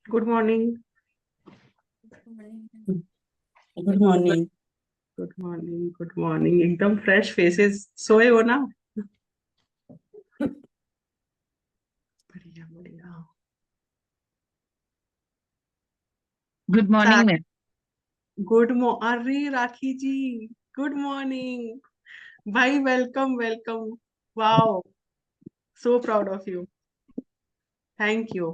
Good morning. Good morning. Good morning. Good morning. एकदम fresh faces. सोए हो ना? बढ़िया बढ़िया। Good morning ma'am. अरे राखी जी, गुड मॉर्निंग। भाई welcome welcome. Wow, so proud of you. Thank you.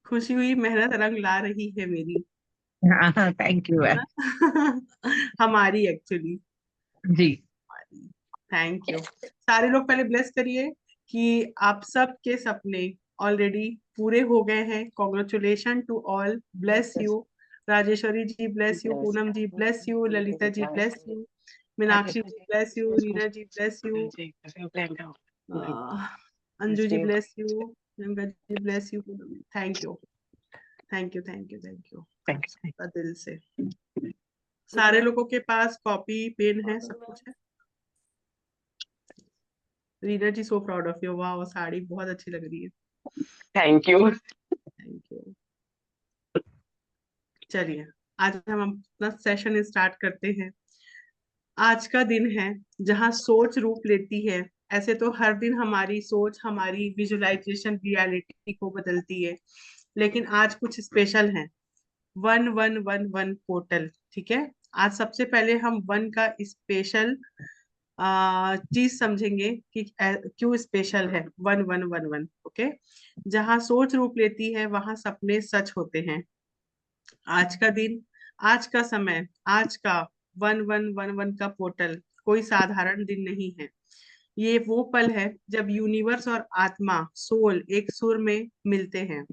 खुशी हुई, मेहनत रंग ला रही है मेरी। हाँ, थैंक यू है मैम। ना? हमारी एक्चुअली। जी। Thank you. सारे लोग पहले ब्लेस करिए कि आप सब के सपने ऑलरेडी पूरे हो गए हैं। Congratulation to all. Bless you. Rajeshwari ji bless you, Poonam ji bless you, Lalita ji bless you, Meenakshi ji bless you, Reena ji bless you, Anju ji bless you, Priyanka ji bless you. Thank you thank you thank you thank you दिल से। सारे लोगों के पास कॉपी पेन है, सब कुछ है। रीना जी, सो प्राउड ऑफ यू। वाह, साड़ी बहुत अच्छी लग रही है। Thank you. Thank you. चलिए, आज हम अपना सेशन स्टार्ट करते हैं। आज का दिन है जहाँ सोच रूप लेती है। ऐसे तो हर दिन हमारी सोच, हमारी विजुअलाइजेशन रियलिटी को बदलती है, लेकिन आज कुछ स्पेशल है। 1111 पोर्टल, ठीक है। आज सबसे पहले हम वन का स्पेशल चीज समझेंगे कि क्यों स्पेशल है 1111। ओके। जहाँ सोच रूप लेती है वहां सपने सच होते हैं। आज का दिन, आज का समय, आज का 1111 का पोर्टल कोई साधारण दिन नहीं है। ये वो पल है जब यूनिवर्स और आत्मा, सोल, एक सुर में मिलते हैं।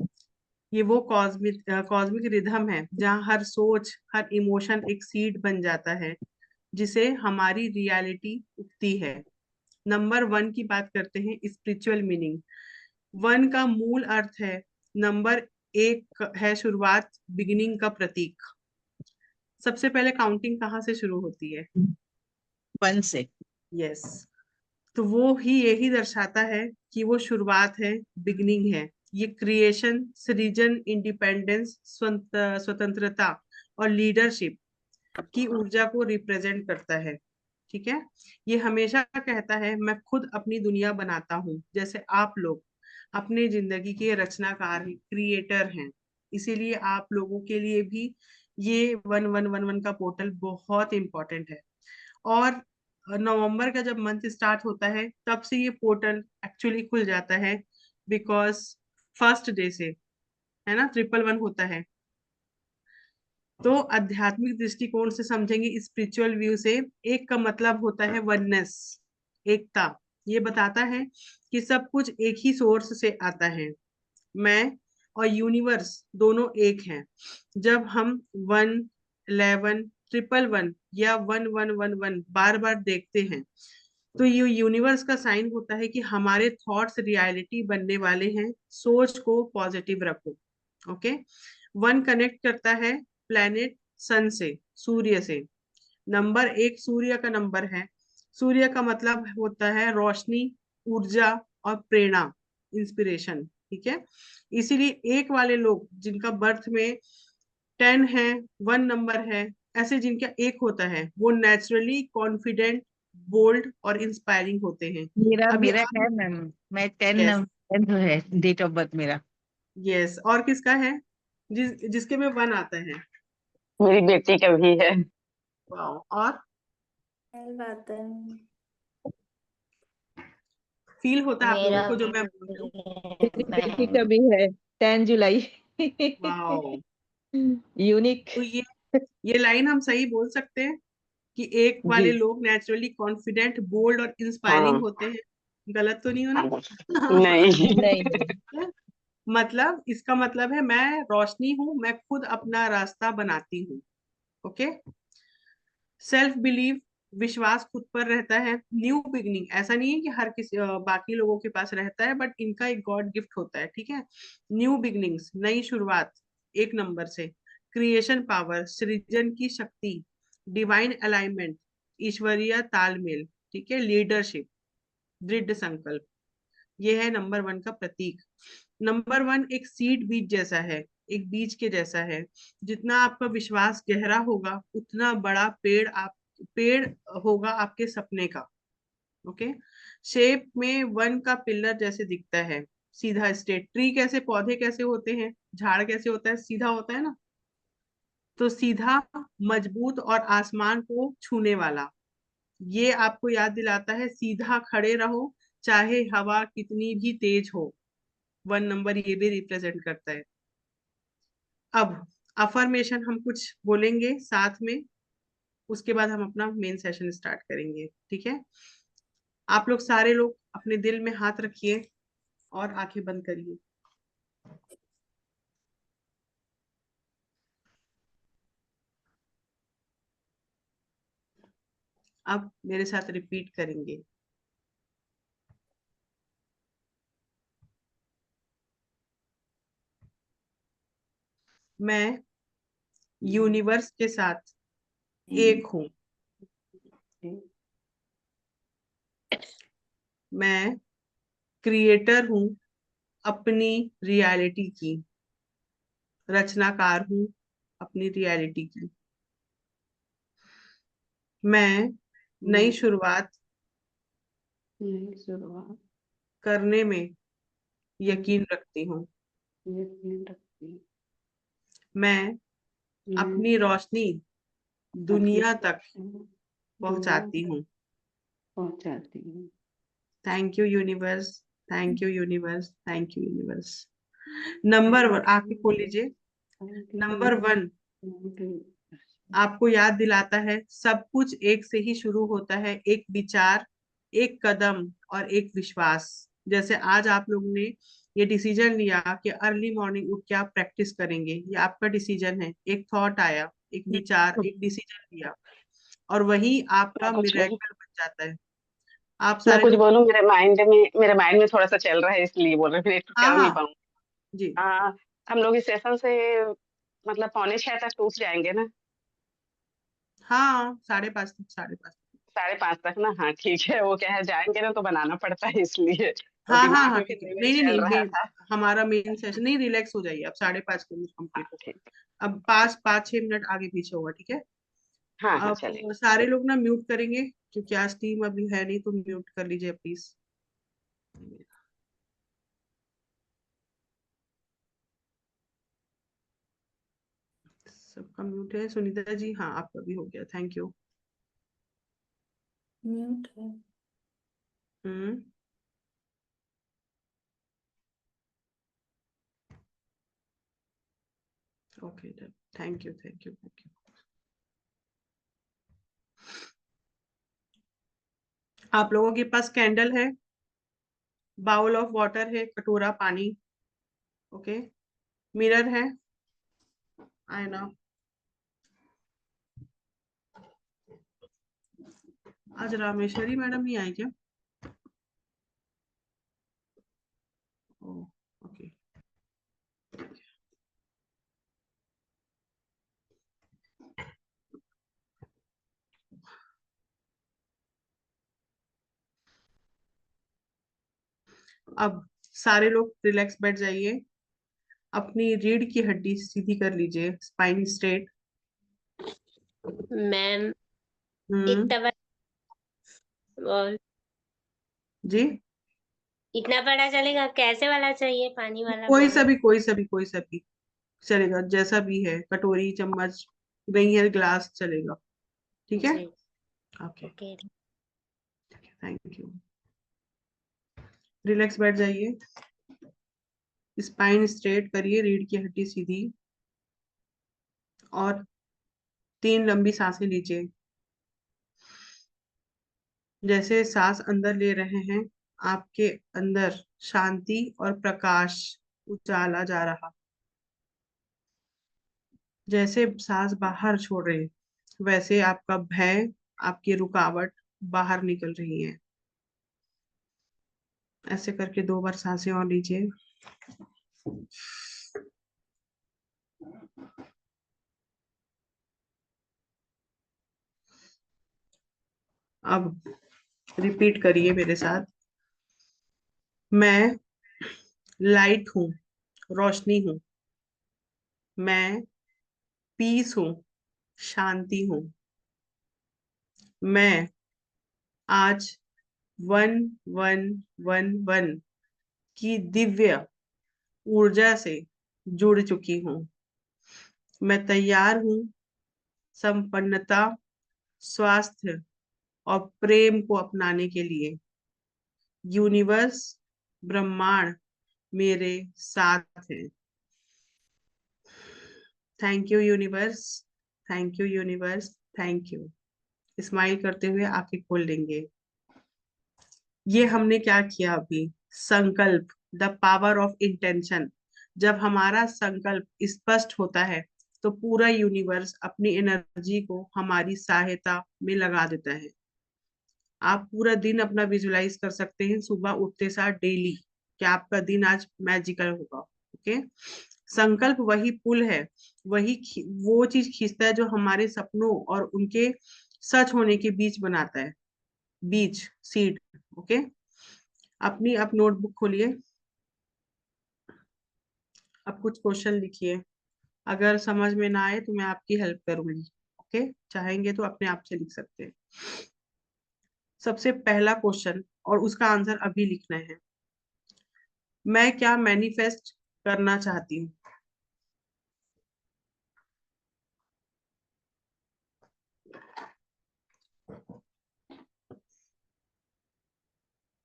ये वो कॉस्मिक कॉस्मिक रिदम है जहाँ हर सोच, हर इमोशन एक सीड बन जाता है जिसे हमारी रियलिटी उगती है। नंबर वन की बात करते हैं, स्पिरिचुअल मीनिंग। वन का मूल अर्थ है नंबर, एक है शुरुआत, बिगिनिंग का प्रतीक। सबसे पहले काउंटिंग कहाँ से शुरू होती है? 1 से। यस। तो वो ही यही दर्शाता है कि वो शुरुआत है, बिगनिंग है। ये क्रिएशन, सृजन, इंडिपेंडेंस, स्वतंत्रता और लीडरशिप की ऊर्जा को रिप्रेजेंट करता है। ठीक है। ये हमेशा कहता है मैं खुद अपनी दुनिया बनाता हूँ, जैसे आप लोग अपने जिंदगी के रचनाकार, क्रिएटर हैं। इसीलिए आप लोगों के लिए भी ये 1111 का पोर्टल बहुत इंपॉर्टेंट है। और नवंबर का जब मंथ स्टार्ट होता है तब से ये पोर्टल एक्चुअली खुल जाता है, बिकॉज फर्स्ट डे से, है ना, 1111 होता है। तो आध्यात्मिक दृष्टिकोण से समझेंगे, स्पिरिचुअल व्यू से, एक का मतलब होता है वननेस, एकता। ये बताता है कि सब कुछ एक ही सोर्स से आता है। मैं और यूनिवर्स दोनों एक हैं। जब हम 111, 1111 या 1111 बार बार देखते हैं तो ये यूनिवर्स का साइन होता है कि हमारे थॉट्स रियलिटी बनने वाले हैं। सोच को पॉजिटिव रखो। ओके। वन कनेक्ट करता है प्लैनेट सन से, सूर्य से। नंबर एक सूर्य का नंबर है। सूर्य का मतलब होता है रोशनी, ऊर्जा और प्रेरणा, इंस्पिरेशन। ठीक है। इसीलिए एक वाले लोग जिनका बर्थ में 10 है, 1 नंबर है, ऐसे जिनका एक होता है, वो नेचुरली कॉन्फिडेंट, बोल्ड और इंस्पायरिंग होते हैं। मेरा अभी मेरा आप। है मैम। मैं 10 यस। 10 है डेट ऑफ बर्थ मेरा। यस, और किसका है? जिसके में 1 आता है। मेरी बेटी का भी है। वाओ। और बात है। फील होता है आप लोगों मेरा को जो मैं बोल रही हूँ? मेरी बेटी का मैं भी है 10 जुलाई। वाओ। यूनिक। तो ये लाइन हम सही बोल सकते हैं कि एक जी। वाले लोग नेचुरली कॉन्फिडेंट, बोल्ड और इंस्पायरिंग हाँ। होते हैं। गलत तो नहीं हो हाँ। ना? नहीं। नहीं। मतलब इसका मतलब है मैं रोशनी हूँ, मैं खुद अपना रास्ता बनाती हूँ। ओके। सेल्फ बिलीव, विश्वास खुद पर रहता है। न्यू बिगनिंग, ऐसा नहीं है कि हर किसी बाकी लोगों के पास रहता है, बट इनका एक गॉड गिफ्ट होता है। ठीक है। न्यू बिगनिंग्स, नई शुरुआत, 1 नंबर से। क्रिएशन पावर, सृजन की शक्ति। डिवाइन अलाइनमेंट, ईश्वरीय तालमेल। ठीक है। लीडरशिप, दृढ़ संकल्प। ये है नंबर 1 का प्रतीक। नंबर 1 एक सीड बीज जैसा है, एक बीज के जैसा है। जितना आपका विश्वास गहरा होगा उतना बड़ा पेड़ होगा आपके सपने का। ओके। शेप में 1 का पिलर जैसे दिखता है, सीधा स्ट्रेट। ट्री कैसे, पौधे कैसे होते हैं, झाड़ कैसे होता है, सीधा होता है ना। तो सीधा, मजबूत और आसमान को छूने वाला। ये आपको याद दिलाता है सीधा खड़े रहो, चाहे हवा कितनी भी तेज हो। 1 नंबर ये भी रिप्रेजेंट करता है। अब अफर्मेशन हम कुछ बोलेंगे साथ में, उसके बाद हम अपना मेन सेशन स्टार्ट करेंगे। ठीक है। आप लोग सारे लोग अपने दिल में हाथ रखिए और आंखें बंद करिए। अब मेरे साथ रिपीट करेंगे। मैं यूनिवर्स के साथ एक हूँ। मैं क्रिएटर हूँ अपनी रियलिटी की, रचनाकार हूँ अपनी रियलिटी की। मैं नई शुरुआत नई शुरुआत करने में यकीन रखती हूँ। यकीन रखती हूँ। मैं मैं अपनी रोशनी दुनिया तक दुनिया पहुंचाती हूँ। पहुंचाती हूँ। Thank you universe, thank you universe, thank you universe. Number 1 आंखें खोल लीजिए। नंबर 1 आपको याद दिलाता है सब कुछ एक से ही शुरू होता है, एक विचार, एक कदम और एक विश्वास। जैसे आज आप लोगों ने ये डिसीजन लिया कि अर्ली मॉर्निंग उठ के आप प्रैक्टिस करेंगे, ये आपका डिसीजन है। एक थॉट आया, एक विचार, एक डिसीजन लिया, और वही आपका कुछ बोलूं मिरेकल बन जाता है। आप मैं सारे कुछ लोग, बोलूं मेरे माइंड में थोड़ा सा चल रहा है इसलिए बोल रही हूँ, फिर हाँ कर नहीं हाँ पाऊँ। जी, हम लोग इस सेशन से मतलब 5:45 तक टूट जाएंगे ना? हाँ 5:30 तक, 5:30। 5:30 तक ना? हाँ ठीक है। वो क्या है, जाएंगे ना तो बनाना पड़ता है इसलिए, और हाँ हाँ दिमाग हाँ में ठीक है, फिर वही नहीं नहीं चल नहीं, रहा मेन था। हमारा मेन सेशन नहीं, रिलैक्स हो जाइए, अब 5:30 के बीच हाँ कंप्लीट होगा। ठीक। अब 5-6 मिनट आगे पीछे होगा, ठीक है। हाँ हाँ अब चलेगा। सारे लोग ना म्यूट करेंगे, क्योंकि आज टीम अभी है नहीं, तो म्यूट कर लीजिए प्लीज। सबका म्यूट है। सुनीता जी, हाँ आपका भी हो गया, थैंक यू। म्यूट है। Hmm, okay, thank you thank you thank you. आप लोगों के पास कैंडल है, बाउल ऑफ वाटर है, कटोरा पानी, ओके, मिरर है, आईना। आज रामेश्वरी मैडम नहीं आई क्या? ओ, ओके। अब सारे लोग रिलैक्स बैठ जाइए, अपनी रीढ़ की हड्डी सीधी कर लीजिए, स्पाइन स्ट्रेट। मैम हम्म, इतना बड़ा जी, इतना बड़ा चलेगा? कैसे वाला चाहिए? पानी वाला कोई सा बाउल? भी, कोई सा भी, कोई सा भी चलेगा, जैसा भी है, कटोरी, चम्मच, नहीं है ग्लास चलेगा, ठीक है। जी okay, okay. Thank you. Relax बैठ जाइए, स्पाइन स्ट्रेट करिए, रीढ़ की हड्डी सीधी, और 3 लंबी सांसें लीजिए। जैसे सांस अंदर ले रहे हैं, आपके अंदर शांति और प्रकाश उजाला जा रहा। जैसे सांस बाहर छोड़ रहे हैं, वैसे आपका भय, आपकी रुकावट बाहर निकल रही है। ऐसे करके 2 बार सांसें और लीजिए। अब रिपीट करिए मेरे साथ। मैं लाइट हूँ, रोशनी हूँ। मैं पीस हूँ, शांति हूँ। मैं आज 1111 की दिव्य ऊर्जा से जुड़ चुकी हूँ। मैं तैयार हूँ संपन्नता, स्वास्थ्य और प्रेम को अपनाने के लिए। यूनिवर्स, ब्रह्मांड मेरे साथ है। Thank you universe, thank you universe, thank you. Smile करते हुए आंखें खोल लेंगे। ये हमने क्या किया अभी? संकल्प, द पावर ऑफ इंटेंशन। जब हमारा संकल्प स्पष्ट होता है, तो पूरा यूनिवर्स अपनी एनर्जी को हमारी सहायता में लगा देता है। आप पूरा दिन अपना विजुलाइज कर सकते हैं सुबह उठते सार डेली, कि आपका दिन आज मैजिकल होगा, ओके। संकल्प वही पुल है, वो चीज खींचता है जो हमारे सपनों और उनके सच होने के बीच बनाता है, बीज, सीड, ओके। अपनी आप नोटबुक खोलिए, अब कुछ क्वेश्चन लिखिए। अगर समझ में ना आए तो मैं आपकी हेल्प करूंगी, ओके। चाहेंगे तो अपने आप से लिख सकते हैं। सबसे पहला क्वेश्चन और उसका आंसर अभी लिखना है। मैं क्या मैनिफेस्ट करना चाहती हूँ?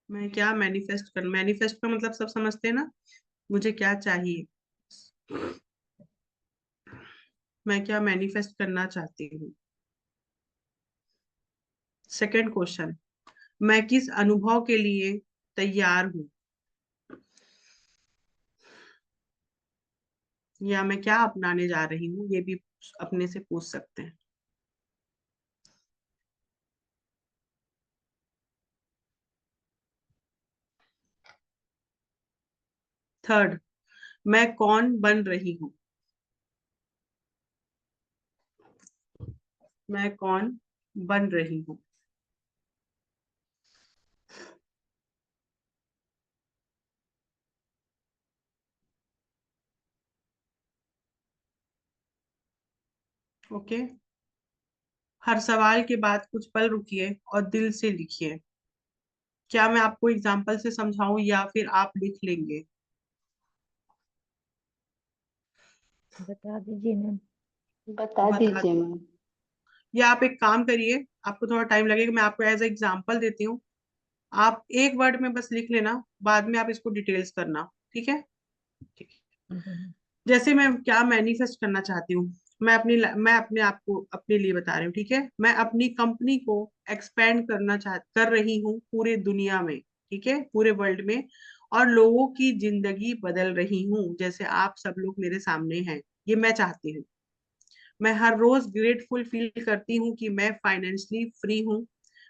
मैं क्या मैनिफेस्ट का मतलब सब समझते हैं ना, मुझे क्या चाहिए। मैं क्या मैनिफेस्ट करना चाहती हूँ। सेकंड क्वेश्चन, मैं किस अनुभव के लिए तैयार हूँ, या मैं क्या अपनाने जा रही हूँ, ये भी अपने से पूछ सकते हैं। थर्ड, मैं कौन बन रही हूँ। मैं कौन बन रही हूँ। ओके, हर सवाल के बाद कुछ पल रुकिए और दिल से लिखिए। क्या मैं आपको एग्जाम्पल से समझाऊं या फिर आप लिख लेंगे? बता दीजिए मैम। बता बता दीजिए मैम। या आप एक काम करिए, आपको थोड़ा टाइम लगेगा, मैं आपको एज एग्जाम्पल देती हूँ। आप एक वर्ड में बस लिख लेना, बाद में आप इसको डिटेल्स करना। ठीक है? ठीक। जैसे मैं क्या मैनिफेस्ट करना चाहती हूँ, मैं अपने आप को अपने लिए बता रही हूँ। ठीक है? मैं अपनी कंपनी को एक्सपेंड कर रही हूँ पूरे दुनिया में। ठीक है? पूरे वर्ल्ड में, और लोगों की जिंदगी बदल रही हूँ, जैसे आप सब लोग मेरे सामने हैं। ये मैं चाहती हूँ। मैं हर रोज ग्रेटफुल फील करती हूँ कि मैं फाइनेंशियली फ्री हूँ।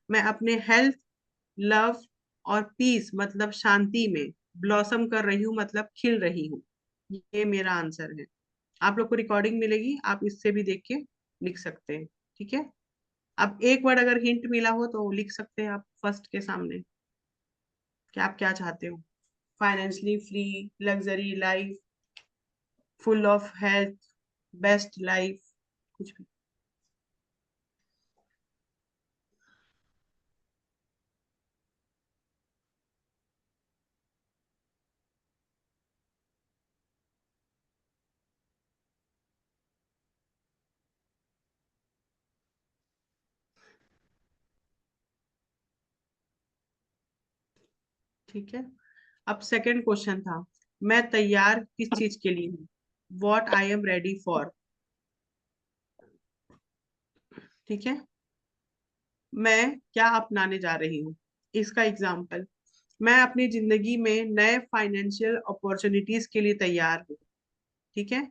मैं अपने हेल्थ, लव और पीस मतलब शांति में ब्लॉसम कर रही हूँ, मतलब खिल रही हूँ। ये मेरा आंसर है। आप लोग को रिकॉर्डिंग मिलेगी, आप इससे भी देख के लिख सकते हैं। ठीक है? अब एक वर्ड अगर हिंट मिला हो तो लिख सकते हैं आप फर्स्ट के सामने कि आप क्या चाहते हो। Financially free, luxury life, full of health, best life, कुछ भी। ठीक है? अब सेकंड क्वेश्चन था, मैं तैयार किस चीज के लिए हूँ। What I am ready for. ठीक है? मैं क्या अपनाने जा रही हूँ, इसका एग्जाम्पल, मैं अपनी जिंदगी में नए फाइनेंशियल अपॉर्चुनिटीज के लिए तैयार हूँ। ठीक है?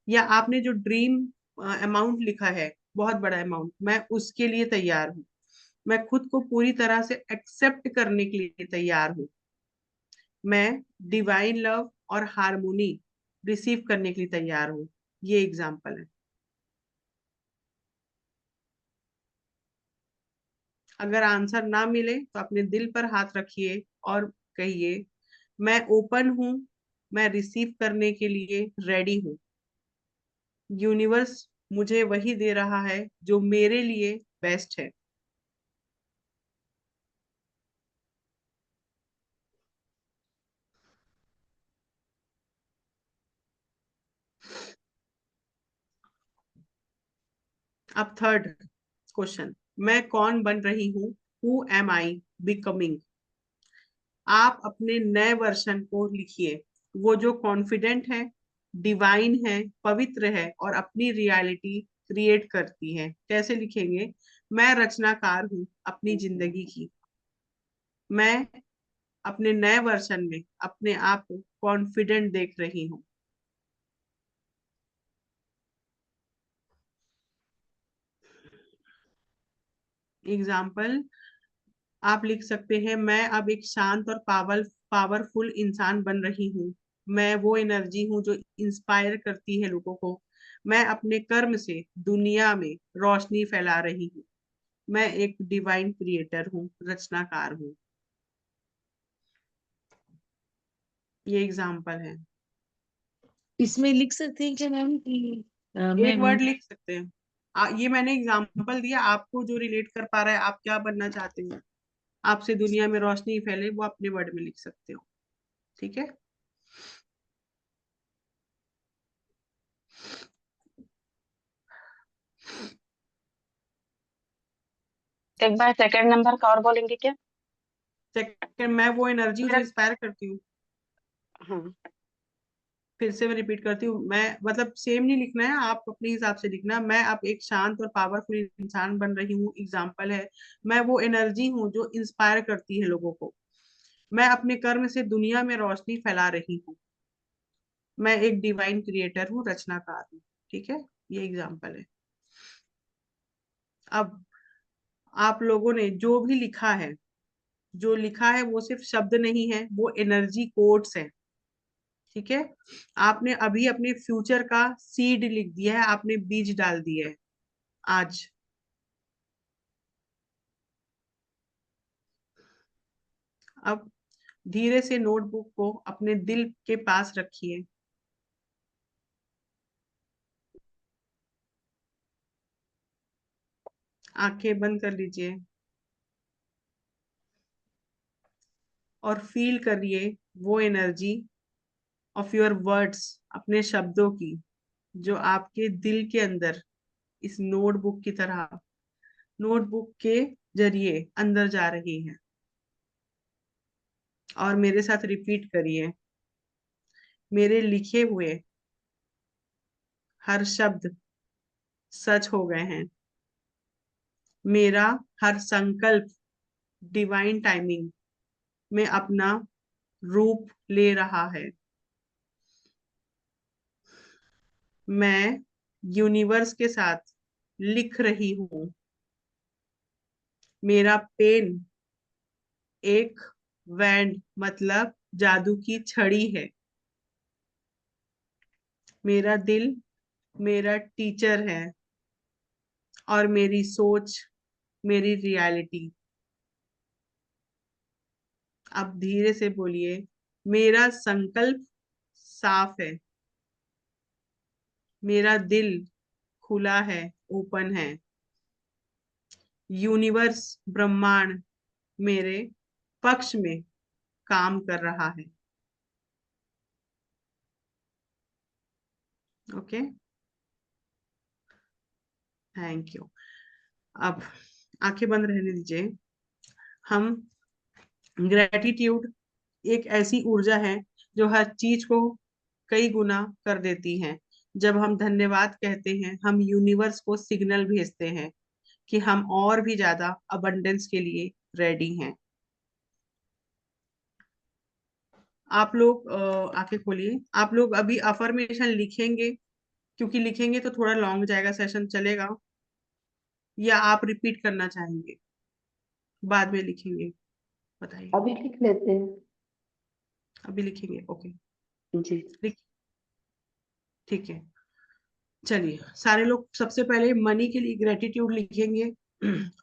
या आपने जो ड्रीम अमाउंट लिखा है, बहुत बड़ा अमाउंट, मैं उसके लिए तैयार हूँ। मैं खुद को पूरी तरह से एक्सेप्ट करने के लिए तैयार हूँ। मैं डिवाइन लव और हार्मोनी रिसीव करने के लिए तैयार हूँ। ये एग्जाम्पल है। अगर आंसर ना मिले तो अपने दिल पर हाथ रखिए और कहिए, मैं ओपन हूँ, मैं रिसीव करने के लिए रेडी हूँ। यूनिवर्स मुझे वही दे रहा है जो मेरे लिए बेस्ट है। अब थर्ड क्वेश्चन, मैं कौन बन रही हूँ, हु एम आई बिकमिंग। आप अपने नए वर्षन को लिखिए, वो जो कॉन्फिडेंट है, डिवाइन है, पवित्र है और अपनी रियलिटी क्रिएट करती है। कैसे लिखेंगे? मैं रचनाकार हूँ अपनी जिंदगी की। मैं अपने नए वर्षन में अपने आप को कॉन्फिडेंट देख रही हूँ। एग्जाम्पल आप लिख सकते हैं, मैं अब एक शांत और पावरफुल इंसान बन रही हूँ। मैं वो एनर्जी हूँ जो इंस्पायर करती है लोगों को। मैं अपने कर्म से दुनिया में रोशनी फैला रही हूँ। मैं एक डिवाइन क्रिएटर हूँ, रचनाकार हूँ। ये एग्जाम्पल है। इसमें लिख सकते हैं क्या मैम कि एक मैम वर्ड लिख सकते हैं। ये मैंने एग्जाम्पल दिया, आपको जो रिलेट कर पा रहा है, आप क्या बनना चाहते हैं। आपसे दुनिया में रोशनी फैले, वो अपने वर्ड में लिख सकते हो। ठीक है। एक बार सेकंड नंबर का और बोलेंगे क्या? सेकंड, मैं वो एनर्जी हूँ जो इंस्पायर करती हूँ। हाँ। फिर से मैं रिपीट करती हूँ, मैं मतलब सेम नहीं लिखना है, आप अपने हिसाब से लिखना। मैं अब एक शांत और पावरफुल इंसान बन रही हूँ, एग्जाम्पल है। मैं वो एनर्जी हूँ जो इंस्पायर करती है लोगों को। मैं अपने कर्म से दुनिया में रोशनी फैला रही हूँ। मैं एक डिवाइन क्रिएटर हूँ, रचनाकार हूँ। ठीक है, ये एग्जाम्पल है। अब आप लोगों ने जो भी लिखा है, जो लिखा है वो सिर्फ शब्द नहीं है, वो एनर्जी कोड्स है। ठीक है। आपने अभी अपने फ्यूचर का सीड लिख दिया है, आपने बीज डाल दिया है आज। अब धीरे से नोटबुक को अपने दिल के पास रखिए। आंखें बंद कर लीजिए और फील करिए वो एनर्जी ऑफ योर वर्ड्स, अपने शब्दों की, जो आपके दिल के अंदर इस नोटबुक की तरह, नोटबुक के जरिए अंदर जा रही है। और मेरे साथ रिपीट करिए, मेरे लिखे हुए हर शब्द सच हो गए हैं। मेरा हर संकल्प डिवाइन टाइमिंग में अपना रूप ले रहा है। मैं यूनिवर्स के साथ लिख रही हूँ। मेरा पेन एक वैंड मतलब जादू की छड़ी है। मेरा दिल मेरा टीचर है और मेरी सोच मेरी रियलिटी। अब धीरे से बोलिए, मेरा संकल्प साफ है। मेरा दिल खुला है, ओपन है। यूनिवर्स ब्रह्मांड मेरे पक्ष में काम कर रहा है। Okay, thank you. अब आंखें बंद रहने दीजिए। हम ग्रेटिट्यूड एक ऐसी ऊर्जा है जो हर चीज को कई गुना कर देती है। जब हम धन्यवाद कहते हैं, हम यूनिवर्स को सिग्नल भेजते हैं कि हम और भी ज्यादा अबंडेंस के लिए रेडी हैं। आप लोग आंखें खोलिए। आप लोग अभी अफर्मेशन लिखेंगे, क्योंकि लिखेंगे तो थोड़ा लॉन्ग जाएगा, सेशन चलेगा, या आप रिपीट करना चाहेंगे? बाद में लिखेंगे, बताइए। अभी लिख लेते हैं। अभी लिखेंगे, ओके। जी। लिख, ठीक है। चलिए, सारे लोग सबसे पहले मनी के लिए ग्रेटिट्यूड लिखेंगे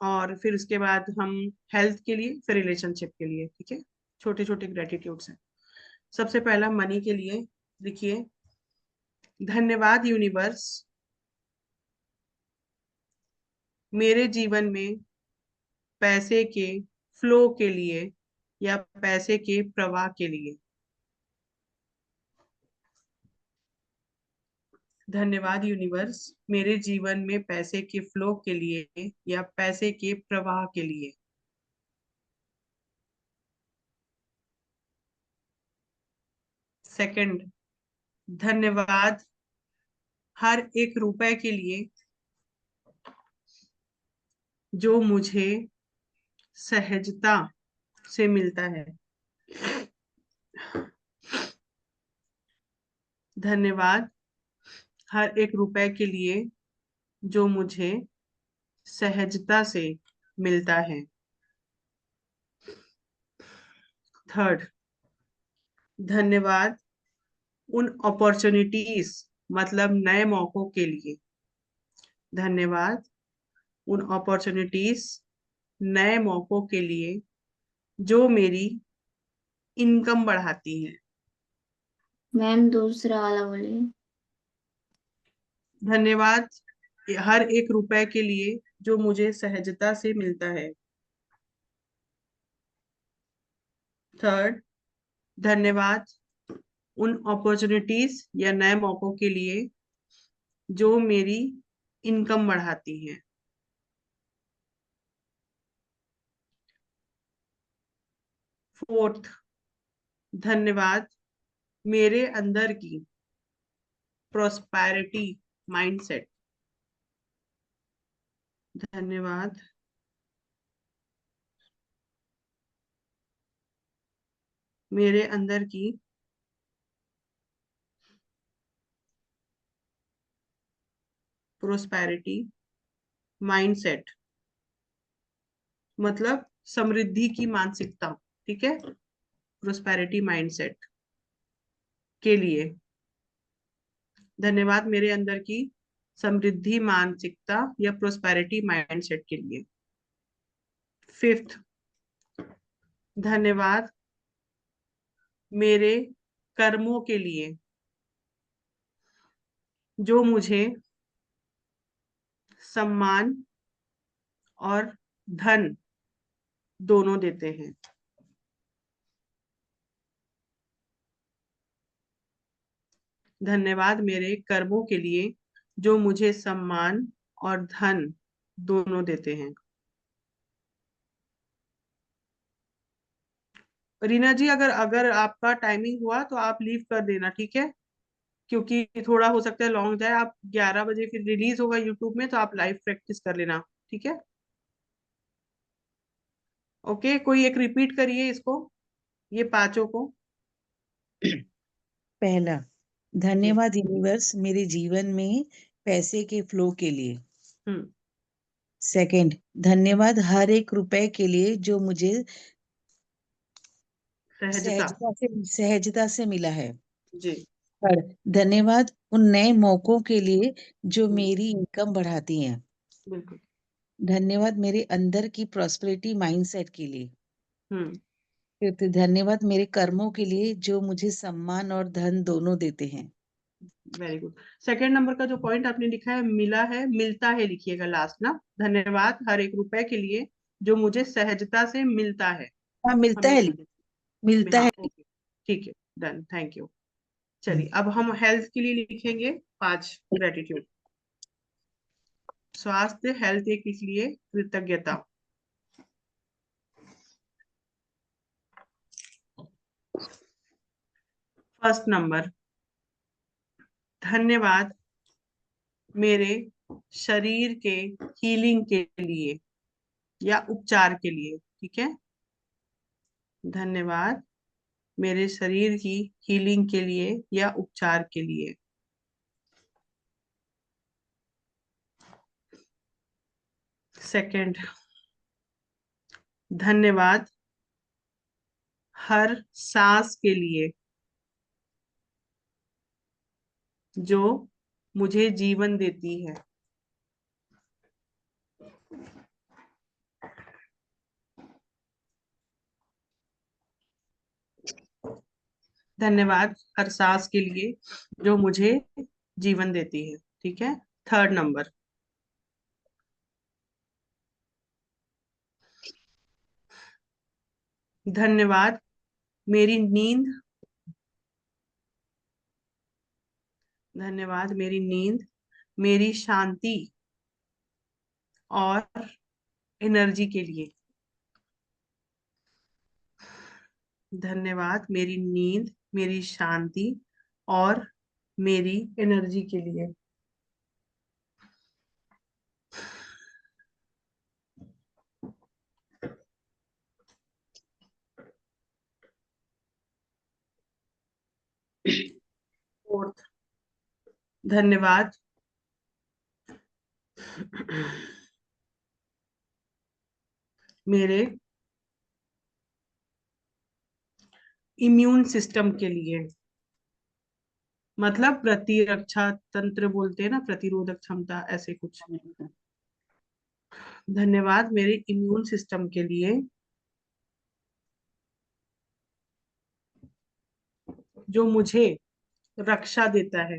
और फिर उसके बाद हम हेल्थ के लिए, फिर रिलेशनशिप के लिए। ठीक है, छोटे छोटे ग्रेटिट्यूड्स हैं। सबसे पहला मनी के लिए लिखिए, धन्यवाद यूनिवर्स मेरे जीवन में पैसे के फ्लो के लिए या पैसे के प्रवाह के लिए। धन्यवाद यूनिवर्स मेरे जीवन में पैसे के फ्लो के लिए या पैसे के प्रवाह के लिए। सेकंड, धन्यवाद हर एक रुपए के लिए जो मुझे सहजता से मिलता है। धन्यवाद हर एक रुपए के लिए जो मुझे सहजता से मिलता है। थर्ड, धन्यवाद उन अपॉर्चुनिटीज मतलब नए मौकों के लिए। धन्यवाद उन अपॉर्चुनिटीज नए मौकों के लिए जो मेरी इनकम बढ़ाती हैं। मैम दूसरा वाला बोलिए। धन्यवाद हर एक रुपए के लिए जो मुझे सहजता से मिलता है। थर्ड, धन्यवाद उन अपॉर्चुनिटीज या नए मौकों के लिए जो मेरी इनकम बढ़ाती हैं। फोर्थ, धन्यवाद मेरे अंदर की प्रोस्पैरिटी माइंडसेट। धन्यवाद मेरे अंदर की प्रोस्पैरिटी माइंडसेट, मतलब समृद्धि की मानसिकता, ठीक है, प्रोस्पैरिटी माइंडसेट के लिए। धन्यवाद मेरे अंदर की समृद्धि मानसिकता या प्रोस्पैरिटी माइंडसेट के लिए। फिफ्थ, धन्यवाद मेरे कर्मों के लिए जो मुझे सम्मान और धन दोनों देते हैं। धन्यवाद मेरे कर्मों के लिए जो मुझे सम्मान और धन दोनों देते हैं। रीना जी, अगर अगर आपका टाइमिंग हुआ तो आप लीव कर देना, ठीक है, क्योंकि थोड़ा हो सकता है लॉन्ग जाए। आप 11 बजे फिर रिलीज होगा यूट्यूब में, तो आप लाइव प्रैक्टिस कर लेना, ठीक है। ओके, कोई एक रिपीट करिए इसको, ये पांचों को। पहला, धन्यवाद यूनिवर्स मेरे जीवन में पैसे के फ्लो के लिए। हम्म। सेकंड, धन्यवाद हर एक रुपए के लिए जो मुझे सहजता। सहजता से मिला है। जी। थर्ड, धन्यवाद उन नए मौकों के लिए जो हम्म, मेरी इनकम बढ़ाती हैं। बिल्कुल। धन्यवाद मेरे अंदर की प्रॉस्पेरिटी माइंडसेट के लिए। हम्म। फिफ्थ, धन्यवाद मेरे कर्मों के लिए जो मुझे सम्मान और धन दोनों देते हैं। Very good. सेकंड नंबर का जो पॉइंट आपने लिखा है, मिला है, मिलता है लिखिएगा लास्ट ना। धन्यवाद हर एक रुपए के लिए जो मुझे सहजता से मिलता है। हाँ, मिलता है, हमेशा। मिलता हाँ, है। ओके, ठीक है, डन, थैंक यू। चलिए, अब हम हेल्थ के लिए लिखेंगे 5 ग्रेटिट्यूड। स्वास्थ्य, हेल्थ एक लिख लिए, कृतज्ञता। फर्स्ट नंबर, धन्यवाद मेरे शरीर के हीलिंग के लिए या उपचार के लिए, ठीक है। धन्यवाद मेरे शरीर की हीलिंग के लिए या उपचार के लिए। सेकंड, धन्यवाद हर सांस के लिए जो मुझे जीवन देती है। धन्यवाद हर सांस के लिए जो मुझे जीवन देती है, ठीक है। थर्ड नंबर, धन्यवाद मेरी नींद, धन्यवाद मेरी नींद, मेरी शांति और एनर्जी के लिए। धन्यवाद मेरी नींद, मेरी शांति और मेरी एनर्जी के लिए। फोर्थ, धन्यवाद मेरे इम्यून सिस्टम के लिए, मतलब प्रतिरक्षा तंत्र बोलते हैं ना, प्रतिरोधक क्षमता, ऐसे कुछ। धन्यवाद मेरे इम्यून सिस्टम के लिए जो मुझे रक्षा देता है।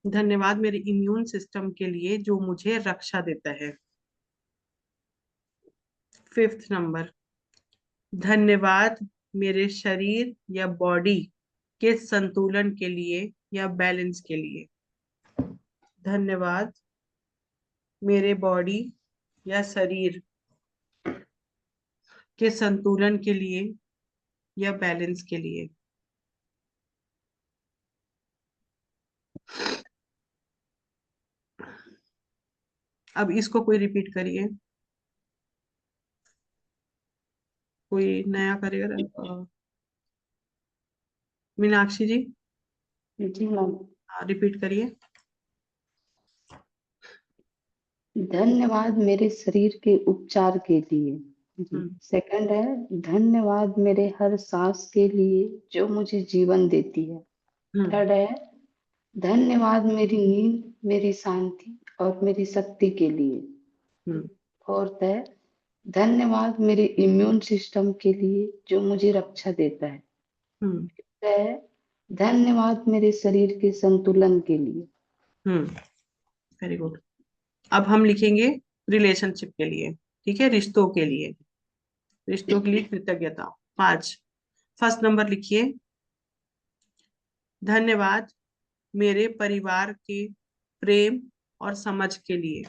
धन्यवाद मेरे इम्यून सिस्टम के लिए जो मुझे रक्षा देता है। 5th नंबर, धन्यवाद मेरे शरीर या बॉडी के संतुलन के लिए या बैलेंस के लिए। धन्यवाद मेरे बॉडी या शरीर के संतुलन के लिए या बैलेंस के लिए। अब इसको कोई रिपीट करिए, कोई नया करेगा। मीनाक्षी जी जी मैम। रिपीट करिए। धन्यवाद मेरे शरीर के उपचार के लिए। जी। सेकंड है, धन्यवाद मेरे हर सांस के लिए जो मुझे जीवन देती है। थर्ड है, धन्यवाद मेरी नींद, मेरी शांति और मेरी शक्ति के लिए। फोर्थ है, धन्यवाद मेरे इम्यून सिस्टम के लिए जो मुझे रक्षा देता है। फिफ्थ है, धन्यवाद मेरे शरीर के संतुलन के लिए। Very good. अब हम लिखेंगे रिलेशनशिप के लिए, ठीक है, रिश्तों के लिए, रिश्तों के लिए कृतज्ञता। 5। फर्स्ट नंबर लिखिए, धन्यवाद मेरे परिवार के प्रेम और समझ के लिए।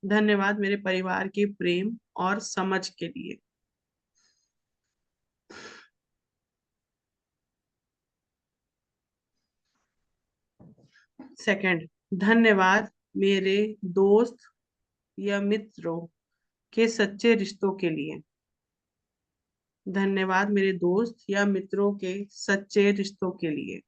धन्यवाद मेरे परिवार के प्रेम और समझ के लिए। सेकंड, धन्यवाद मेरे दोस्त या मित्रों के सच्चे रिश्तों के लिए। धन्यवाद मेरे दोस्त या मित्रों के सच्चे रिश्तों के लिए।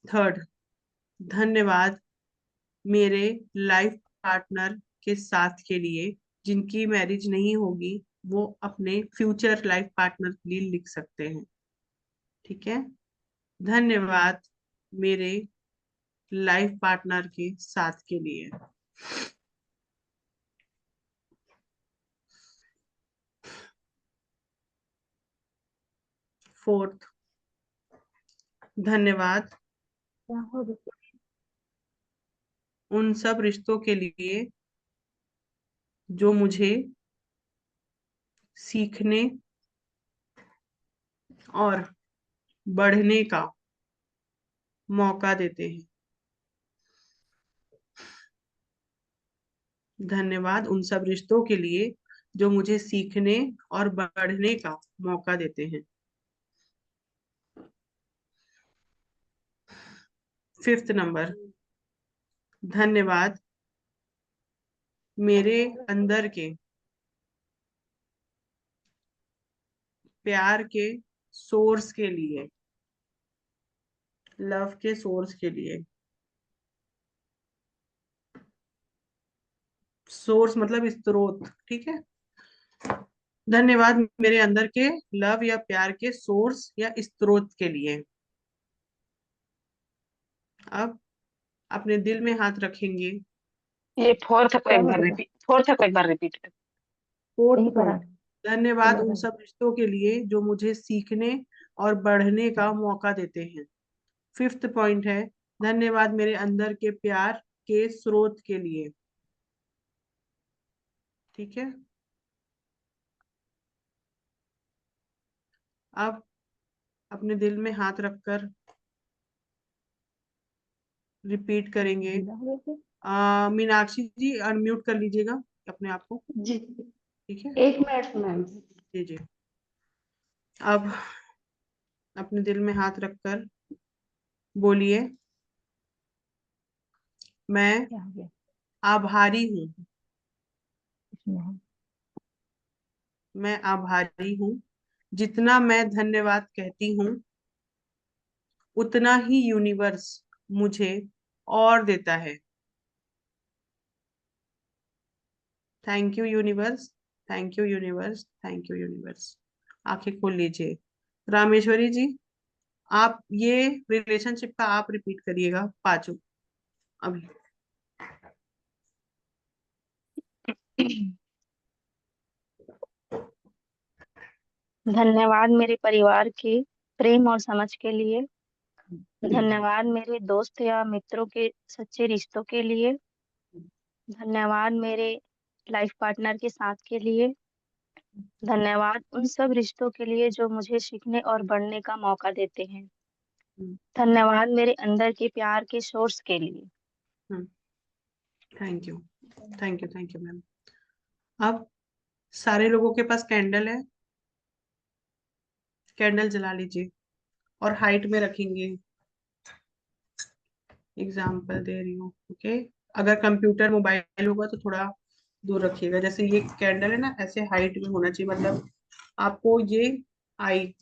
थर्ड, धन्यवाद मेरे लाइफ पार्टनर के साथ के लिए, जिनकी मैरिज नहीं होगी वो अपने फ्यूचर लाइफ पार्टनर के लिए लिख सकते हैं, ठीक है। धन्यवाद मेरे लाइफ पार्टनर के साथ के लिए। फोर्थ, धन्यवाद क्या हो रहा उन सब रिश्तों के लिए जो मुझे सीखने और बढ़ने का मौका देते हैं। धन्यवाद उन सब रिश्तों के लिए जो मुझे सीखने और बढ़ने का मौका देते हैं। 5th नंबर, धन्यवाद मेरे अंदर के प्यार के सोर्स के लिए, लव के सोर्स के लिए। सोर्स मतलब स्रोत, ठीक है। धन्यवाद मेरे अंदर के लव या प्यार के सोर्स या स्रोत के लिए। अब अपने दिल में हाथ रखेंगे। ये फोर्थ को क्या एक हो बार रहा रिपीट, फोर्थ को एक बार रिपीट कर। फोर्थ नहीं पढ़ा। पॉइंट, धन्यवाद उन चलो सब रिश्तों के लिए जो मुझे सीखने और बढ़ने का मौका देते हैं। 5th पॉइंट है, धन्यवाद मेरे अंदर के प्यार के स्रोत के लिए, ठीक है। अब अपने दिल में हाथ रखकर रिपीट करेंगे। गीला हो गया क्या? मीनाक्षी जी अनम्यूट कर लीजिएगा अपने आप को, जी। ठीक है। 1 मिनट मैम। जी जी। अब अपने दिल में हाथ रखकर बोलिए, मैं क्या हो गया आभारी हूँ। इसमें हम? मैं आभारी हूँ। जितना मैं धन्यवाद कहती हूँ उतना ही यूनिवर्स मुझे और देता है। Thank you universe, thank you universe, thank you universe. आंखें खोल लीजिए। रामेश्वरी जी, आप ये रिलेशनशिप का आप रिपीट करिएगा, पांचों। अभी धन्यवाद मेरे परिवार के प्रेम और समझ के लिए। धन्यवाद मेरे दोस्त या मित्रों के सच्चे रिश्तों के लिए। धन्यवाद मेरे लाइफ पार्टनर के साथ के लिए। धन्यवाद उन सब रिश्तों के लिए जो मुझे सीखने और बढ़ने का मौका देते हैं। धन्यवाद मेरे अंदर के प्यार के सोर्स के लिए। Thank you, thank you, thank you ma'am. अब सारे लोगों के पास कैंडल है, कैंडल जला लीजिए और हाइट में रखेंगे। एग्जाम्पल दे रही हूँ, ओके। अगर कंप्यूटर मोबाइल होगा तो थोड़ा दूर रखिएगा। जैसे ये कैंडल है ना, ऐसे हाइट में होना चाहिए, मतलब आपको ये आई,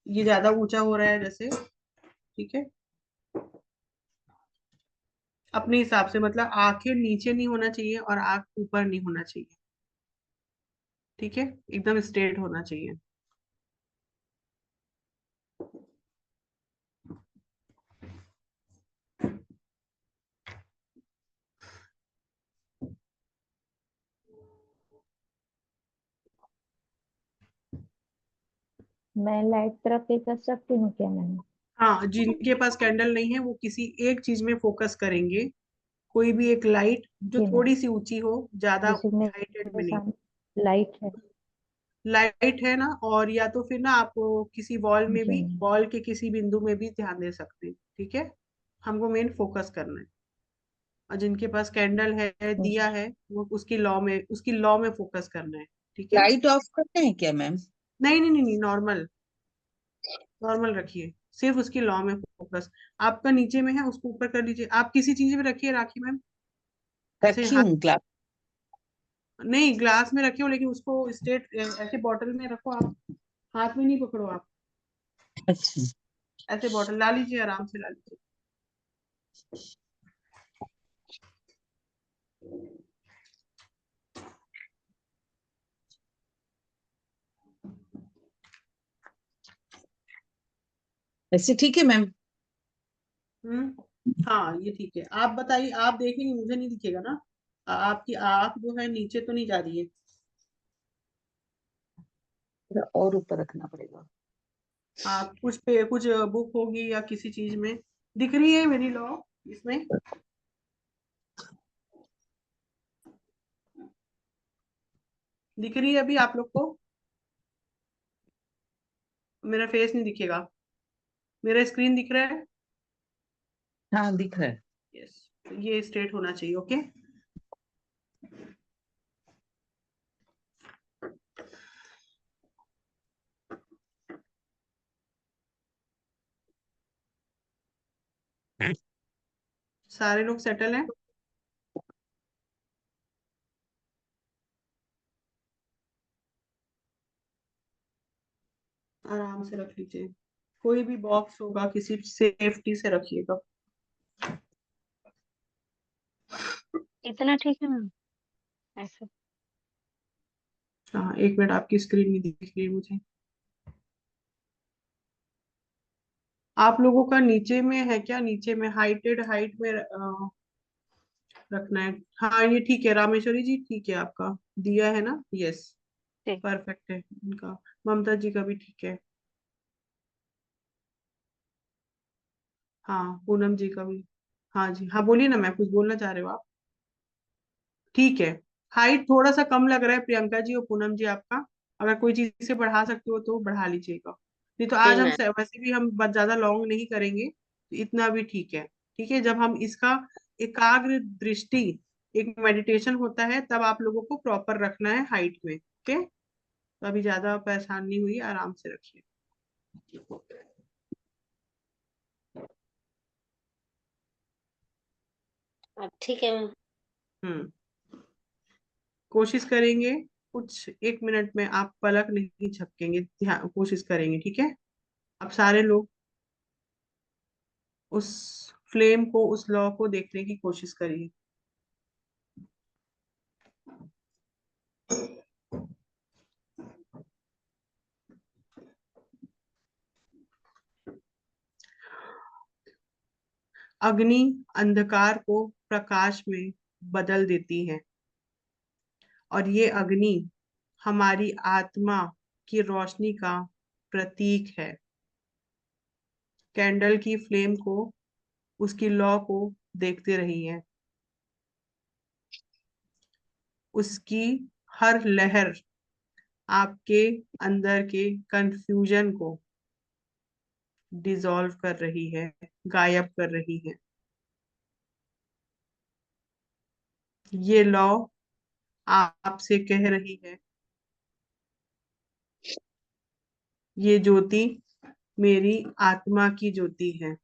ये ज्यादा ऊंचा हो रहा है जैसे, ठीक है। अपने हिसाब से, मतलब आंखें नीचे नहीं होना चाहिए और आंख ऊपर नहीं होना चाहिए, ठीक है। एकदम स्ट्रेट होना चाहिए। मैं लाइट तरफ पे कर सकती हूँ क्या मैम? हाँ, जिनके पास कैंडल नहीं है वो किसी एक चीज में फोकस करेंगे, कोई भी एक लाइट जो जी मैम। थोड़ी सी ऊंची हो, ज्यादा जैसे कि हाइटेड मेरे में नहीं। सामने लाइट है। लाइट है ना, और या तो फिर ना आप किसी वॉल में जी भी, मैम। वॉल के किसी बिंदु में भी ध्यान दे सकते हैं, ठीक है। हमको मेन फोकस करना है। और जिनके पास कैंडल है, दिया जी है, वो उसकी लॉ में फोकस करना है, ठीक है। लाइट ऑफ करते हैं क्या मैम? नहीं नहीं नहीं नहीं, नॉर्मल नॉर्मल रखिए, सिर्फ उसकी लॉ में फोकस। आपका नीचे में है, उसको ऊपर कर लीजिए। आप किसी चीज में रखिए राखी मैम, ऐसे रखी हाथ, हूँ ग्लास। नहीं ग्लास में रखिए, लेकिन उसको स्ट्रेट ऐसे बॉटल में रखो आप, हाथ में नहीं पकड़ो आप। अच्छा, ऐसे बॉटल ला लीजिए, आराम से ला लीजिए। ऐसे ठीक है मैम? हाँ ये ठीक है। आप बताइए, आप देखेंगे, मुझे नहीं दिखेगा ना। आपकी आंख जो है नीचे तो नहीं जा रही है? थोड़ा और ऊपर रखना पड़ेगा। आप कुछ पे कुछ बुक होगी या किसी चीज में दिख रही है मेरी लॉ इसमें? दिख रही है अभी आप लोग को? मेरा फेस नहीं दिखेगा, मेरा स्क्रीन दिख रहा है? हाँ दिख रहा है। यस, ये स्ट्रेट होना चाहिए, ओके। सारे लोग सेटल हैं? आराम से रख लीजिए, कोई भी बॉक्स होगा किसी सेफ्टी से रखिएगा। इतना ठीक है मैम? ऐसे हाँ, एक मिनट, आपकी स्क्रीन नहीं दिख रही है मुझे। आप लोगों का नीचे में है क्या? नीचे में हाइट में रखना है। हाँ ये ठीक है, रामेश्वरी जी ठीक है, आपका दिया है ना, यस ठीक। परफेक्ट है इनका। ममता जी का भी ठीक है। हाँ पूनम जी का भी। हाँ जी, हाँ बोलिए ना, मैं कुछ बोलना चाह रहे हो आप? ठीक है। हाइट थोड़ा सा कम लग रहा है प्रियंका जी और पूनम जी आपका, अगर कोई चीज से बढ़ा सकते हो तो बढ़ा लीजिएगा। नहीं तो जी आज हम मैम। वैसे भी हम बहुत ज्यादा लॉन्ग नहीं करेंगे, तो इतना भी ठीक है। ठीक है, जब हम इसका एकाग्र दृष्टि, एक मेडिटेशन होता है, तब आप लोगों को प्रॉपर रखना है हाइट में, ओके। तो अभी ज्यादा परेशान नहीं हुई, आराम से रखिए। अब ठीक है मैम। हम्म, कोशिश करेंगे कुछ 1 मिनट में आप पलक नहीं झपकेंगे, ध्यान कोशिश करेंगे, ठीक है। अब सारे लोग उस फ्लेम को, उस लॉ को देखने की कोशिश करिए। अग्नि अंधकार को प्रकाश में बदल देती है और ये अग्नि हमारी आत्मा की रोशनी का प्रतीक है। कैंडल की फ्लेम को, उसकी लौ को देखते रहिए। उसकी हर लहर आपके अंदर के कंफ्यूजन को डिसॉल्व कर रही है, गायब कर रही है। ये लौ आपसे कह रही है, ये ज्योति मेरी आत्मा की ज्योति है।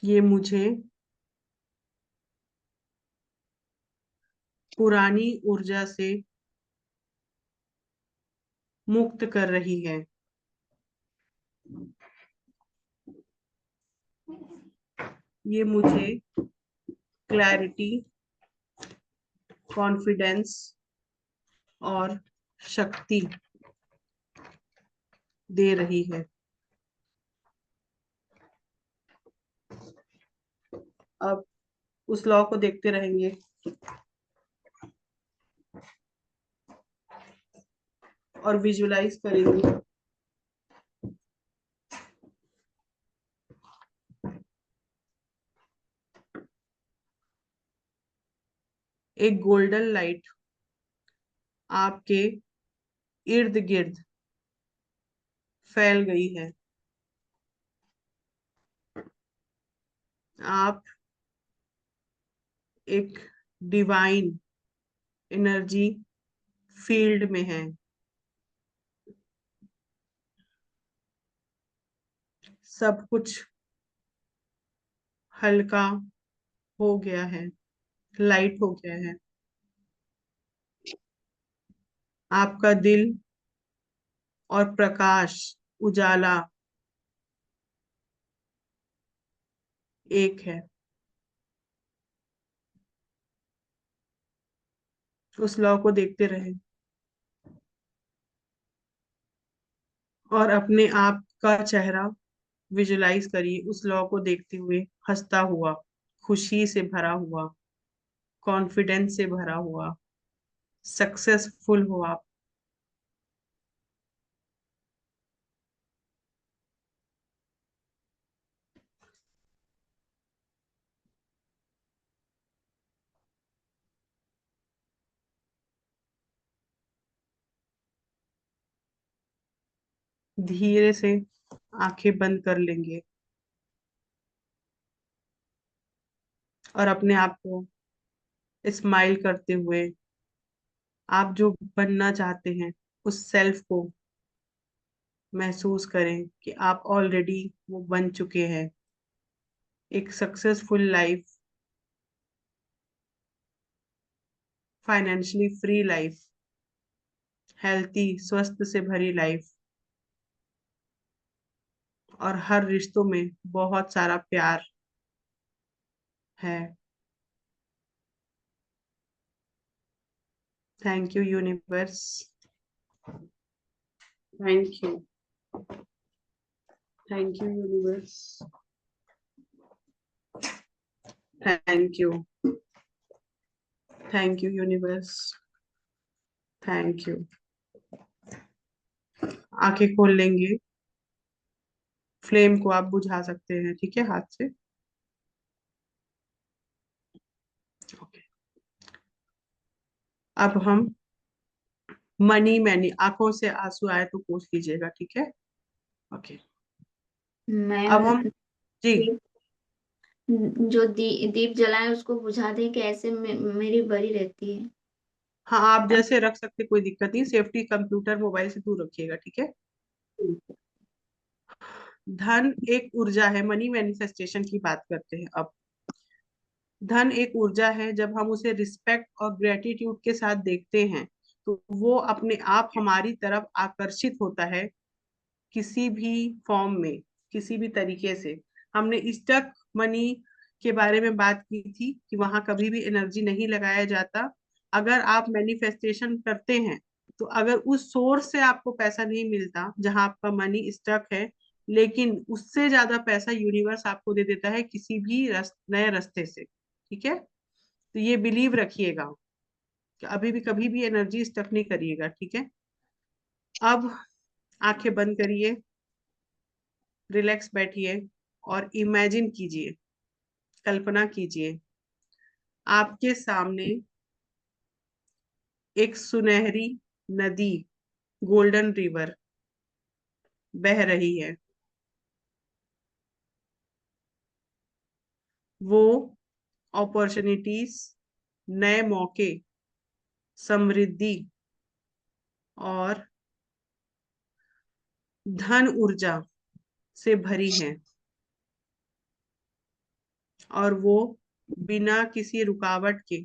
ये मुझे पुरानी ऊर्जा से मुक्त कर रही है। ये मुझे क्लैरिटी, कॉन्फिडेंस और शक्ति दे रही है। अब उस लॉ को देखते रहेंगे। और विजुलाइज करेंगे। एक गोल्डन लाइट आपके इर्द गिर्द फैल गई है। आप एक डिवाइन एनर्जी फील्ड में हैं। सब कुछ हल्का हो गया है, लाइट हो गया है। आपका दिल और प्रकाश, उजाला एक है। उस लॉ को देखते रहे और अपने आप का चेहरा विजुलाइज करिए उस लॉ को देखते हुए, हंसता हुआ, खुशी से भरा हुआ, कॉन्फिडेंस से भरा हुआ, सक्सेसफुल हो आप। धीरे से आंखें बंद कर लेंगे और अपने आप को स्माइल करते हुए, आप जो बनना चाहते हैं उस सेल्फ को महसूस करें कि आप ऑलरेडी वो बन चुके हैं। एक successful life, financially free life, healthy, स्वस्थ से भरी लाइफ और हर रिश्तों में बहुत सारा प्यार है। Thank you universe, thank you, thank you universe, thank you, thank you universe, thank you. आंखें खोल लेंगे। फ्लेम को आप बुझा सकते हैं, ठीक है, हाथ से। ओके। अब हम मनी मैनी, आंखों से आंसू आए तो पूछ लीजिएगा, ठीक है। ओके। अब हम मैम जी, जो दीप जलाए उसको बुझा दे कि ऐसे मेरी बड़ी रहती है। हाँ आप जैसे रख सकते, कोई दिक्कत नहीं। सेफ्टी कंप्यूटर मोबाइल से दूर रखिएगा, ठीक है। धन एक ऊर्जा है, मनी मैनिफेस्टेशन की बात करते हैं अब। धन एक ऊर्जा है, जब हम उसे रिस्पेक्ट और ग्रेटिट्यूड के साथ देखते हैं तो वो अपने आप हमारी तरफ आकर्षित होता है, किसी भी फॉर्म में, किसी भी तरीके से। हमने स्टक मनी के बारे में बात की थी कि वहां कभी भी एनर्जी नहीं लगाया जाता। अगर आप मैनिफेस्टेशन करते हैं तो अगर उस सोर्स से आपको पैसा नहीं मिलता जहां आपका मनी स्टक है, लेकिन उससे ज्यादा पैसा यूनिवर्स आपको दे देता है किसी भी नए रास्ते से। ठीक है, तो ये बिलीव रखिएगा कि अभी भी कभी भी एनर्जी स्टक नहीं करिएगा। ठीक है, अब आंखें बंद करिए, रिलैक्स बैठिए और इमेजिन कीजिए, कल्पना कीजिए आपके सामने एक सुनहरी नदी, गोल्डन रिवर बह रही है। वो अपॉर्चुनिटीज, नए मौके, समृद्धि और धन ऊर्जा से भरी है, और वो बिना किसी रुकावट के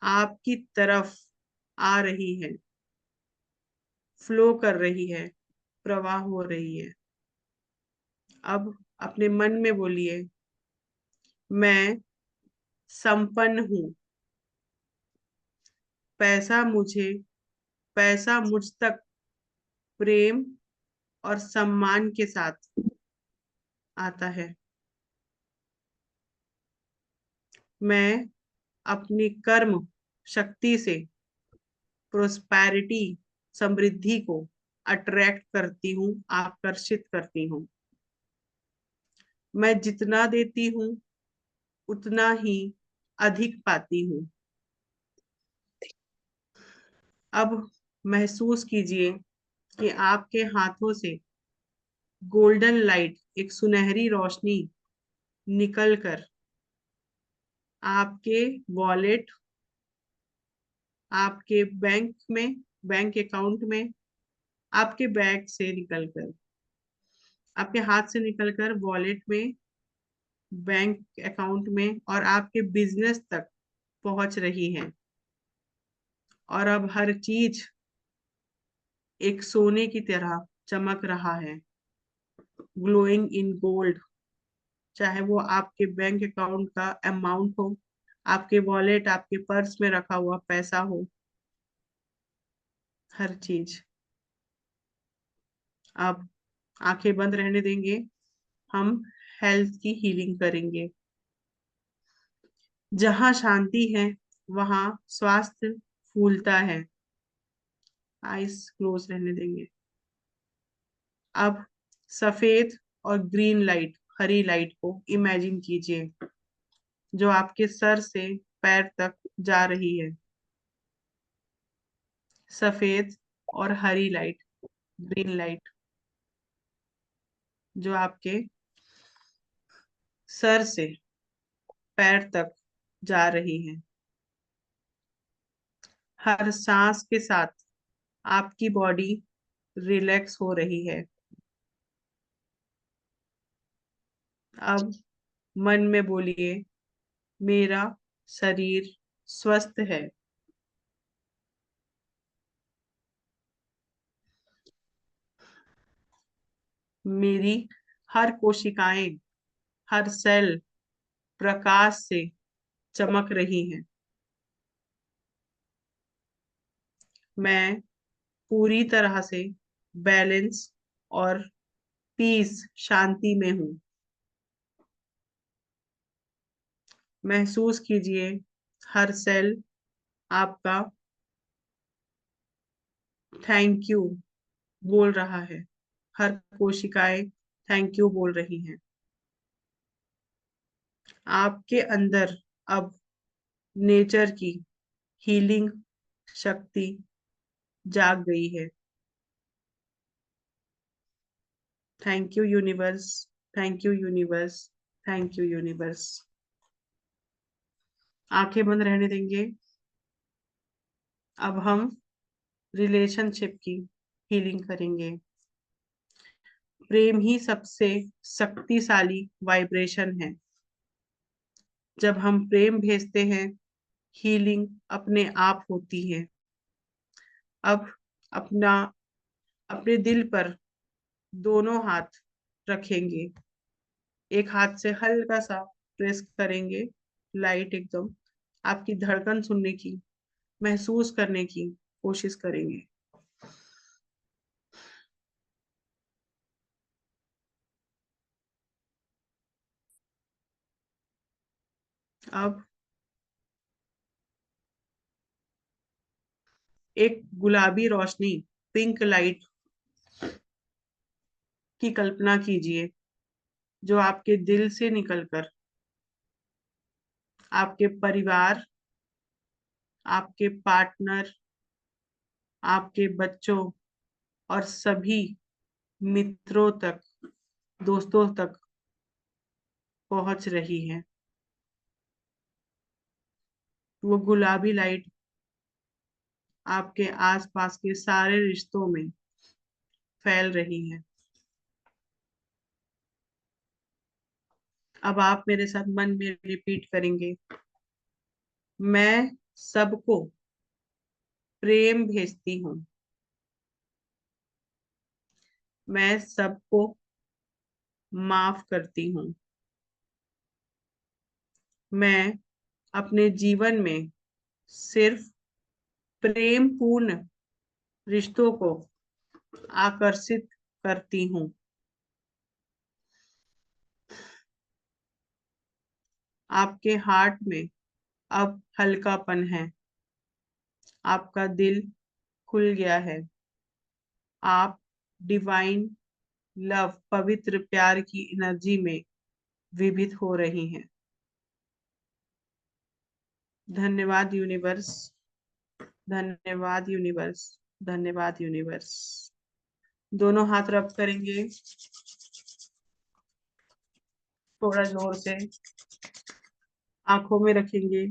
आपकी तरफ आ रही है, फ्लो कर रही है, प्रवाह हो रही है। अब अपने मन में बोलिए, मैं संपन्न हूँ, पैसा मुझ तक प्रेम और सम्मान के साथ आता है। मैं अपनी कर्म शक्ति से प्रोस्पैरिटी, समृद्धि को अट्रैक्ट करती हूँ, आकर्षित करती हूँ। मैं जितना देती हूँ उतना ही अधिक पाती हूँ। अब महसूस कीजिए कि आपके हाथों से गोल्डन लाइट, एक सुनहरी रोशनी निकलकर आपके वॉलेट, आपके बैंक अकाउंट में, आपके बैग से निकलकर, आपके हाथ से निकलकर वॉलेट में, बैंक अकाउंट में और आपके बिजनेस तक पहुंच रही है। और अब हर चीज एक सोने की तरह चमक रहा है, ग्लोइंग इन गोल्ड। चाहे वो आपके बैंक अकाउंट का अमाउंट हो, आपके वॉलेट, आपके पर्स में रखा हुआ पैसा हो, हर चीज। अब आंखें बंद रहने देंगे, हम हेल्थ की हीलिंग करेंगे। जहां शांति है वहां स्वास्थ्य फूलता है। आइस क्लोज रहने देंगे। अब सफेद और ग्रीन लाइट, हरी लाइट को इमेजिन कीजिए, जो आपके सर से पैर तक जा रही है। सफेद और हरी लाइट, ग्रीन लाइट, जो आपके सर से पैर तक जा रही है। हर सांस के साथ आपकी बॉडी रिलैक्स हो रही है। अब मन में बोलिए, मेरा शरीर स्वस्थ है। मेरी हर कोशिकाएं, हर सेल प्रकाश से चमक रही हैं। मैं पूरी तरह से बैलेंस और पीस, शांति में हूँ। महसूस कीजिए, हर सेल आपका थैंक यू बोल रहा है। हर कोशिकाएं थैंक यू बोल रही हैं। आपके अंदर अब नेचर की हीलिंग शक्ति जाग गई है। Thank you universe, thank you universe, thank you universe. आंखें बंद रहने देंगे। अब हम रिलेशनशिप की हीलिंग करेंगे। प्रेम ही सबसे शक्तिशाली वाइब्रेशन है। जब हम प्रेम भेजते हैं, हीलिंग अपने आप होती है। अब अपना अपने दिल पर दोनों हाथ रखेंगे। एक हाथ से हल्का सा प्रेस करेंगे, लाइट एकदम आपकी धड़कन सुनने की, महसूस करने की कोशिश करेंगे। अब एक गुलाबी रोशनी, पिंक लाइट की कल्पना कीजिए जो आपके दिल से निकलकर आपके परिवार, आपके पार्टनर, आपके बच्चों और सभी मित्रों तक, दोस्तों तक पहुंच रही है। वो गुलाबी लाइट आपके आसपास के सारे रिश्तों में फैल रही है। अब आप मेरे साथ मन में रिपीट करेंगे, मैं सबको प्रेम भेजती हूँ। मैं सबको माफ करती हूँ। मैं अपने जीवन में सिर्फ प्रेम पूर्ण रिश्तों को आकर्षित करती हूँ। आपके हार्ट में अब हल्कापन है। आपका दिल खुल गया है। आप डिवाइन लव, पवित्र प्यार की एनर्जी में विभीत हो रही हैं। धन्यवाद यूनिवर्स, धन्यवाद यूनिवर्स, धन्यवाद यूनिवर्स। दोनों हाथ रब करेंगे थोड़ा जोर से, आंखों में रखेंगे,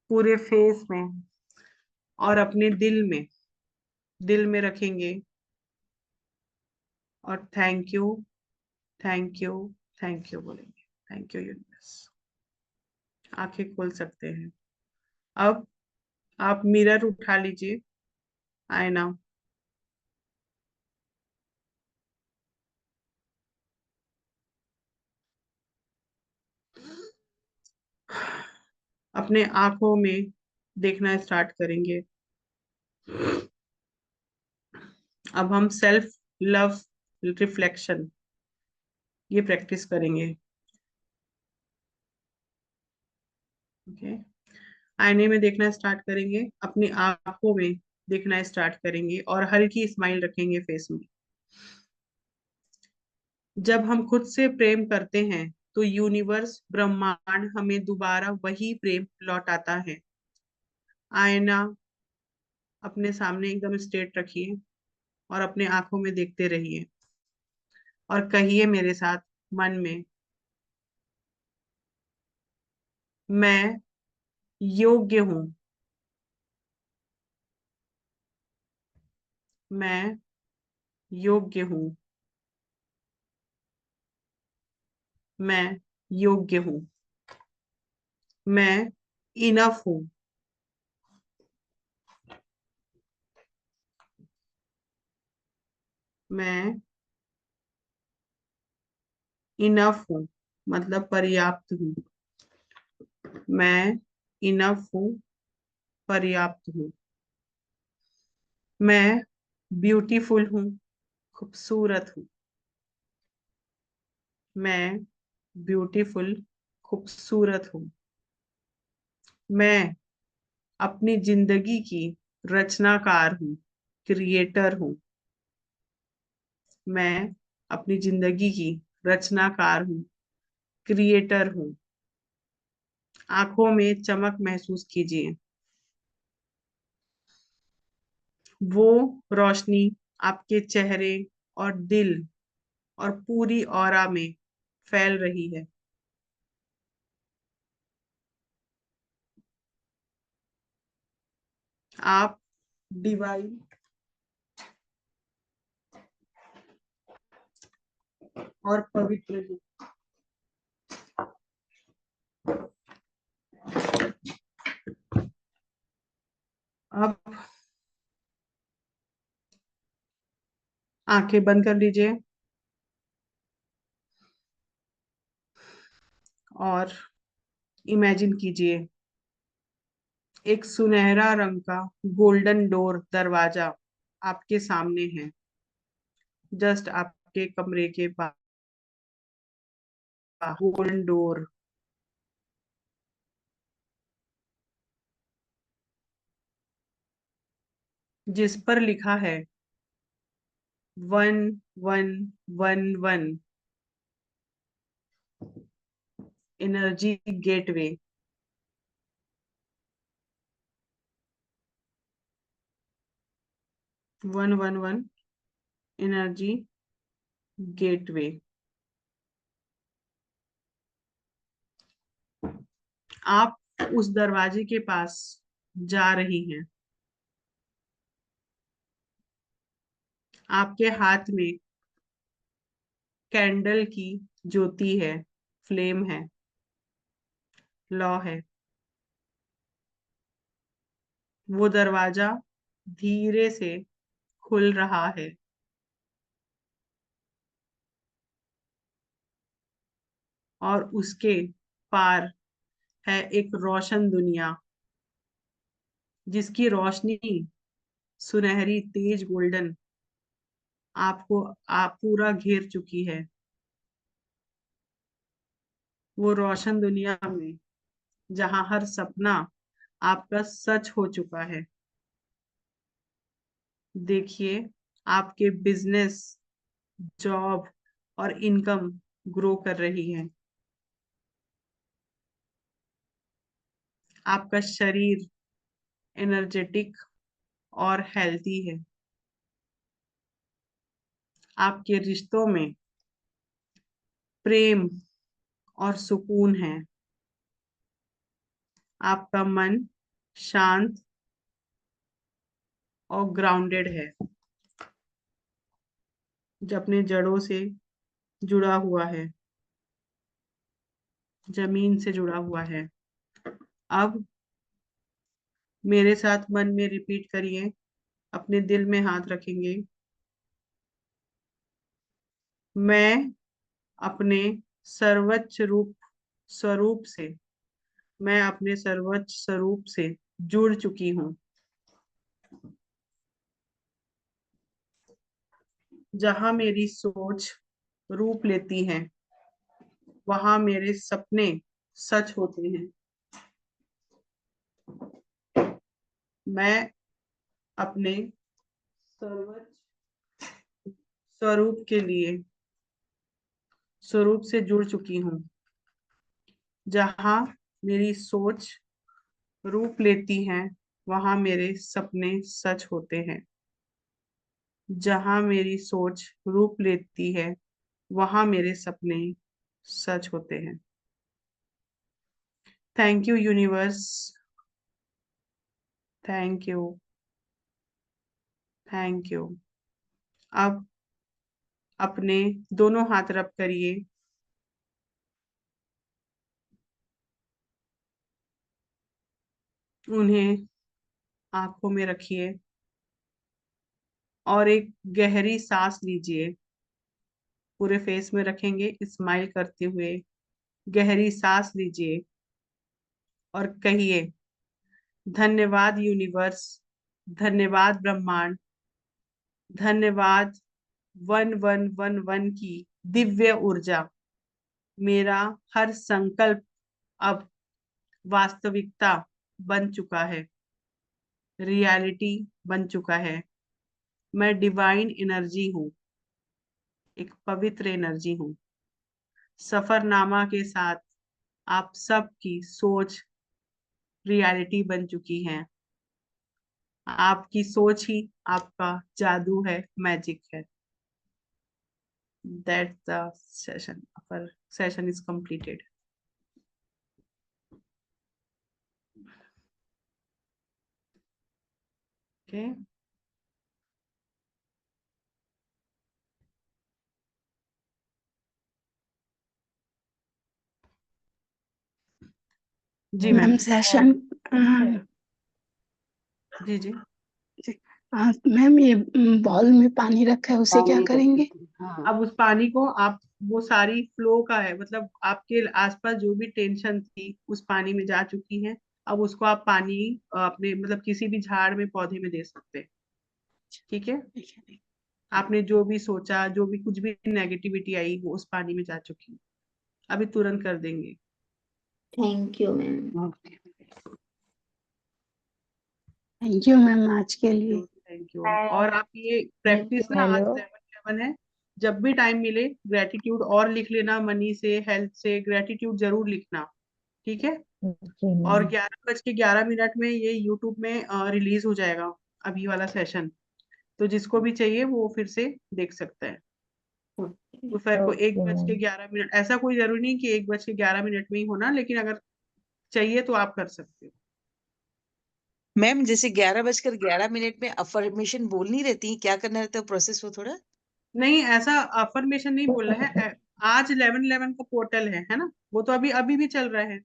पूरे फेस में और अपने दिल में रखेंगे और thank you, thank you, thank you बोलेंगे। Thank you universe. आंखें खोल सकते हैं। अब आप मिरर उठा लीजिए, आईना, अपने आंखों में देखना स्टार्ट करेंगे। अब हम सेल्फ लव रिफ्लेक्शन ये प्रैक्टिस करेंगे। ओके, आईने में देखना स्टार्ट करेंगे, अपनी आंखों में देखना स्टार्ट करेंगे और हल्की स्माइल रखेंगे फेस में। जब हम खुद से प्रेम करते हैं तो यूनिवर्स, ब्रह्मांड हमें दोबारा वही प्रेम लौटाता है। आईना अपने सामने एकदम स्ट्रेट रखिए और अपने आंखों में देखते रहिए और कहिए मेरे साथ मन में, मैं योग्य हूँ। मैं योग्य हूँ। मैं योग्य हूँ। मैं इनफ हूँ। मैं इनफ हूँ मतलब पर्याप्त हूँ। मैं इनफ हूँ, पर्याप्त हूँ। मैं ब्यूटीफुल हूँ, खूबसूरत हूँ। मैं ब्यूटीफुल, खूबसूरत हूँ। मैं अपनी जिंदगी की रचनाकार हूँ, क्रिएटर हूँ। मैं अपनी जिंदगी की रचनाकार हूँ, क्रिएटर हूँ। आंखों में चमक महसूस कीजिए। वो रोशनी आपके चेहरे और दिल और पूरी ऑरा में फैल रही है। आप डिवाइन और पवित्र हैं। अब आंखें बंद कर लीजिए और इमेजिन कीजिए एक सुनहरा रंग का गोल्डन डोर, दरवाजा आपके सामने है, जस्ट आपके कमरे के बाहर। गोल्डन डोर जिस पर लिखा है 1111 energy gateway. One one one energy gateway. आप उस दरवाजे के पास जा रही हैं। आपके हाथ में कैंडल की ज्योति है, फ्लेम है, लौ है। वो दरवाजा धीरे से खुल रहा है। और उसके पार है एक रोशन दुनिया, जिसकी रोशनी सुनहरी तेज गोल्डन आपको पूरा घेर चुकी है। वो रोशन दुनिया में जहां हर सपना आपका सच हो चुका है। देखिए, आपके बिजनेस, जॉब और इनकम ग्रो कर रही है। आपका शरीर एनर्जेटिक और हेल्थी है। आपके रिश्तों में प्रेम और सुकून है। आपका मन शांत और ग्राउंडेड है, जो अपने जड़ों से जुड़ा हुआ है, जमीन से जुड़ा हुआ है। अब मेरे साथ मन में रिपीट करिए, अपने दिल में हाथ रखेंगे। मैं अपने सर्वोच्च स्वरूप से मैं अपने सर्वोच्च स्वरूप से जुड़ चुकी हूँ। जहाँ मेरी सोच रूप लेती है, वहां मेरे सपने सच होते हैं। मैं अपने सर्वोच्च स्वरूप से जुड़ चुकी हूँ। जहाँ मेरी सोच रूप लेती है, वहां मेरे सपने सच होते हैं। जहाँ मेरी सोच रूप लेती है, वहां मेरे सपने सच होते हैं। Thank you universe. Thank you. Thank you. अब अपने दोनों हाथ रब करिए। उन्हें आंखों में रखिए और एक गहरी सांस लीजिए। पूरे फेस में रखेंगे, स्माइल करते हुए गहरी सांस लीजिए और कहिए, धन्यवाद यूनिवर्स, धन्यवाद ब्रह्मांड, धन्यवाद 1111 की दिव्य ऊर्जा। मेरा हर संकल्प अब वास्तविकता बन चुका है, रियलिटी बन चुका है। मैं डिवाइन एनर्जी हूँ, एक पवित्र एनर्जी हूँ। सफरनामा के साथ आप सबकी सोच रियलिटी बन चुकी है। आपकी सोच ही आपका जादू है, मैजिक है। That the session, our session is completed. Okay. जी मैम। मैम सेशन जी जी। मैम ये बॉल में पानी रखा है उसे क्या पानी करेंगे? हाँ, अब उस पानी को आप, वो सारी फ्लो का है, मतलब आपके आसपास जो भी टेंशन थी उस पानी में जा चुकी है। अब उसको आप पानी अपने मतलब किसी भी झाड़ में, पौधे में दे सकते हैं। ठीक है। आपने जो भी सोचा, जो भी कुछ भी नेगेटिविटी आई, वो उस पानी में जा चुकी है। अभी तुरंत कर देंगे। Thank you ma'am. Thank you ma'am आज के लिए। Thank you. और आप ये प्रैक्टिस ना, आज 11/11 है, जब भी टाइम मिले ग्रेटिट्यूड और लिख लेना, मनी से, हेल्थ से ग्रेटिट्यूड जरूर लिखना, ठीक है। और 11:11 में ये यूट्यूब में रिलीज हो जाएगा अभी वाला सेशन, तो जिसको भी चाहिए वो फिर से देख सकता है। दोपहर को 1:11, ऐसा कोई जरूरी नहीं कि 1:11 में ही होना, लेकिन अगर चाहिए तो आप कर सकते हो। मैम जैसे 11:11 में अफर्मेशन बोलनी रहती है, क्या करना रहता है प्रोसेस वो थोड़ा? नहीं, ऐसा अफर्मेशन नहीं बोल रहा है। आज 11/11 का पोर्टल है ना, वो तो अभी अभी भी चल रहा है।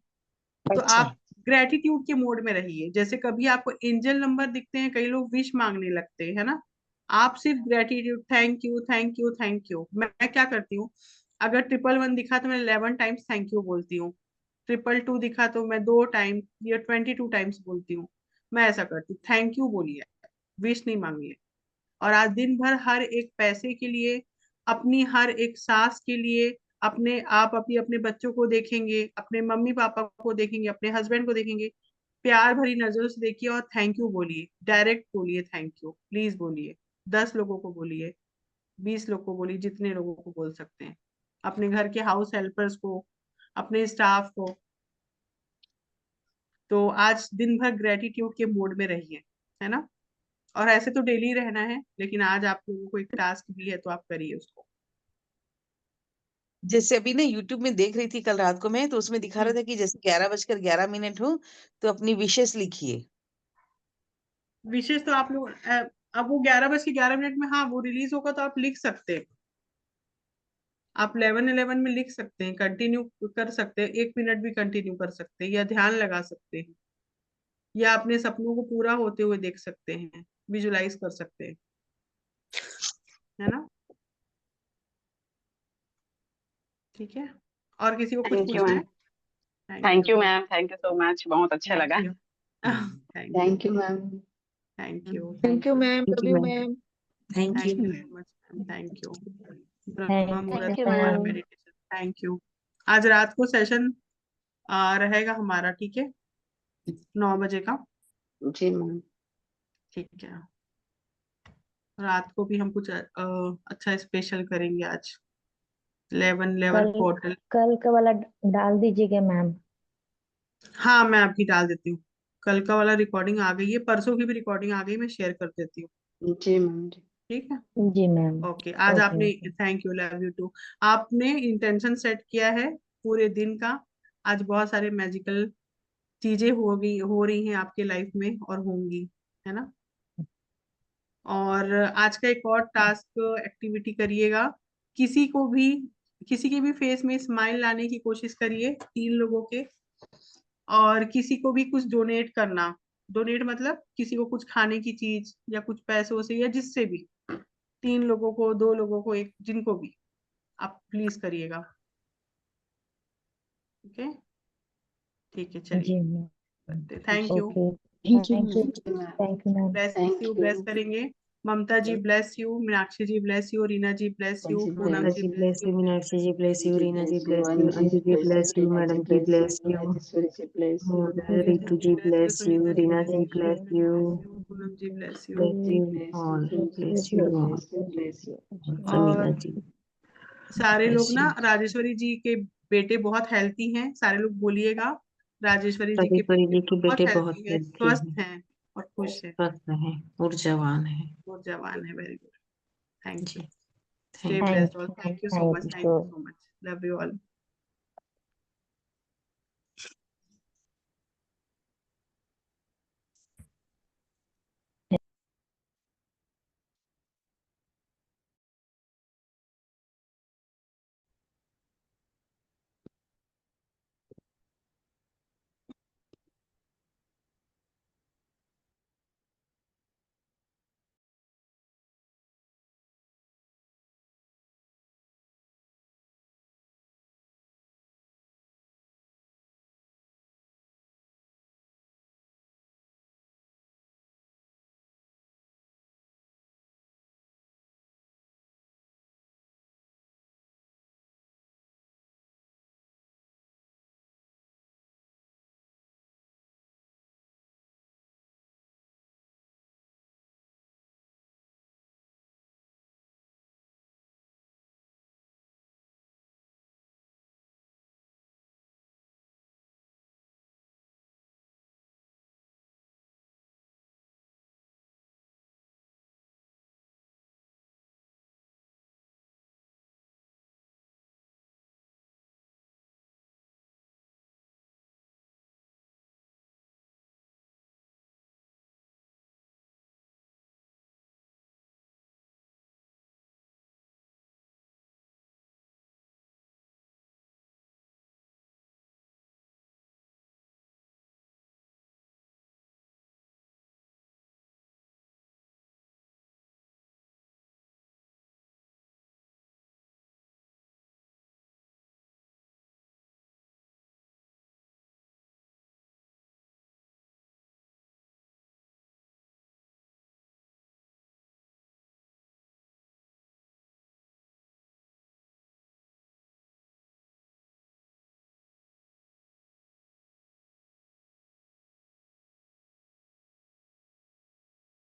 तो अच्छा। आप ग्रेटिट्यूड के मोड में रहिए। जैसे कभी आपको एंजल नंबर दिखते हैं, कई लोग विश मांगने लगते हैं, है ना। आप सिर्फ gratitude, thank you thank you thank you. मैं क्या करती हूँ, अगर 111 दिखा तो मैं 11 टाइम्स थैंक यू बोलती हूँ, 222 दिखा तो मैं 2 टाइम या 22 टाइम्स बोलती हूँ। मैं ऐसा करती हूँ, थैंक यू बोलिए, विश नहीं मांगिए। और आज दिन भर हर एक पैसे के लिए, अपनी हर एक सांस के लिए, आप अपने बच्चों को देखेंगे, अपने मम्मी पापा को देखेंगे, अपने हस्बैंड को देखेंगे, प्यार भरी नजरों से देखिए और थैंक यू बोलिए। डायरेक्ट बोलिए थैंक यू, प्लीज बोलिए। 10 लोगों को बोलिए, 20 लोग को बोलिए, जितने लोगों को बोल सकते हैं। अपने घर के हाउस हेल्पर्स को, अपने स्टाफ को। तो आज दिन भर ग्रेटिट्यूड के मोड में रहिए, है ना। और ऐसे तो डेली रहना है, लेकिन आज आप लोगों को एक टास्क भी है, तो आप करिए उसको। जैसे अभी ना यूट्यूब में देख रही थी कल रात को मैं, तो उसमें दिखा रहा था कि जैसे 11:11 हो तो अपनी विशेष लिखिए। विशेष तो आप लोग अब वो 11:11 में, हाँ वो रिलीज होगा तो आप लिख सकते हैं। आप 11/11 में लिख सकते हैं, कंटिन्यू कर सकते हैं, 1 मिनट भी कंटिन्यू कर सकते हैं, या ध्यान लगा सकते हैं, या अपने सपनों को पूरा होते हुए देख सकते हैं, विजुलाइज कर सकते हैं, है ना। ठीक है। और किसी को कुछ थैंक यू पूछना है? Ma'am. Thank thank you. You ma'am, thank you so much, बहुत अच्छा थैंक लगा। You. Thank you. Thank you ma'am. Thank you. Thank you ma'am, thank love you you ma'am. Ma'am. Thank thank you. You very much ma'am, thank you. Brahma thank मुहूर्त you में हमारा ma'am. Meditation. Thank you. आज रात को session रहेगा हमारा, ठीक है, 9 बजे का। जी मैम। ठीक है। रात को भी हम कुछ अच्छा स्पेशल करेंगे आज, 11/11 कल पोर्टल। कल का वाला डाल दीजिएगा मैम। हाँ, मैं अभी डाल देती हूँ। कल का वाला रिकॉर्डिंग आ गई है, परसों की भी रिकॉर्डिंग आ गई, मैं शेयर कर देती हूँ। जी मैम। जी ठीक है। जी मैम। ओके। आज ओके आपने, okay. Thank you, love you too. आपने इंटेंशन सेट किया है पूरे दिन का। आज बहुत सारे मैजिकल चीजें हो रही हैं आपके लाइफ में और होंगी, है ना। और आज का एक और टास्क एक्टिविटी करिएगा। किसी को भी, किसी के भी फेस में स्माइल लाने की कोशिश करिए, 3 लोगों के। और किसी को भी कुछ डोनेट करना। डोनेट मतलब किसी को कुछ खाने की चीज या कुछ पैसों से, या जिससे भी। 3 लोगों को, 2 लोगों को, एक, जिनको भी आप प्लीज करिएगा। ओके। ठीक है, चलिए जी मैम। करते। Thank you. Okay. Thank you thank you. Ma'am. Thank you ma'am. Bless thank you, you. Bless करेंगे। Mamta ji bless you, Meenakshi ji bless you, Reena ji bless you, Poonam Mamta ji ji bless bless you, you, Meenakshi ji bless you, Reena ji bless you, Anju Anju ji ji bless bless you, you, Reena ji madam ji bless you, bless you, Rajeshwari ji bless you, Ritu Ritu ji ji bless bless you, you, Neeta ji Reena ji bless you, bless Meena you, bless you, Poonam ji bless you. Bless you bless all, you, bless you all, bless you, bless you. Sameera और जी सारे लोग bless ना, you, Rajeshwari जी के बेटे बहुत healthy हैं, सारे लोग बोलिएगा। राजेश्वरी जी के राजेश्वरी बेटे जी के बहुत बेटे बहुत हेल्थी है, हेल्थी स्वस्थ हैं, हैं और खुश है, स्वस्थ हैं, ऊर्जावान हैं। और जवान है। Very good. Thank you. जी stay thank you. Blessed thank all. You. Thank you so much, thank thank you. You so much, love you all.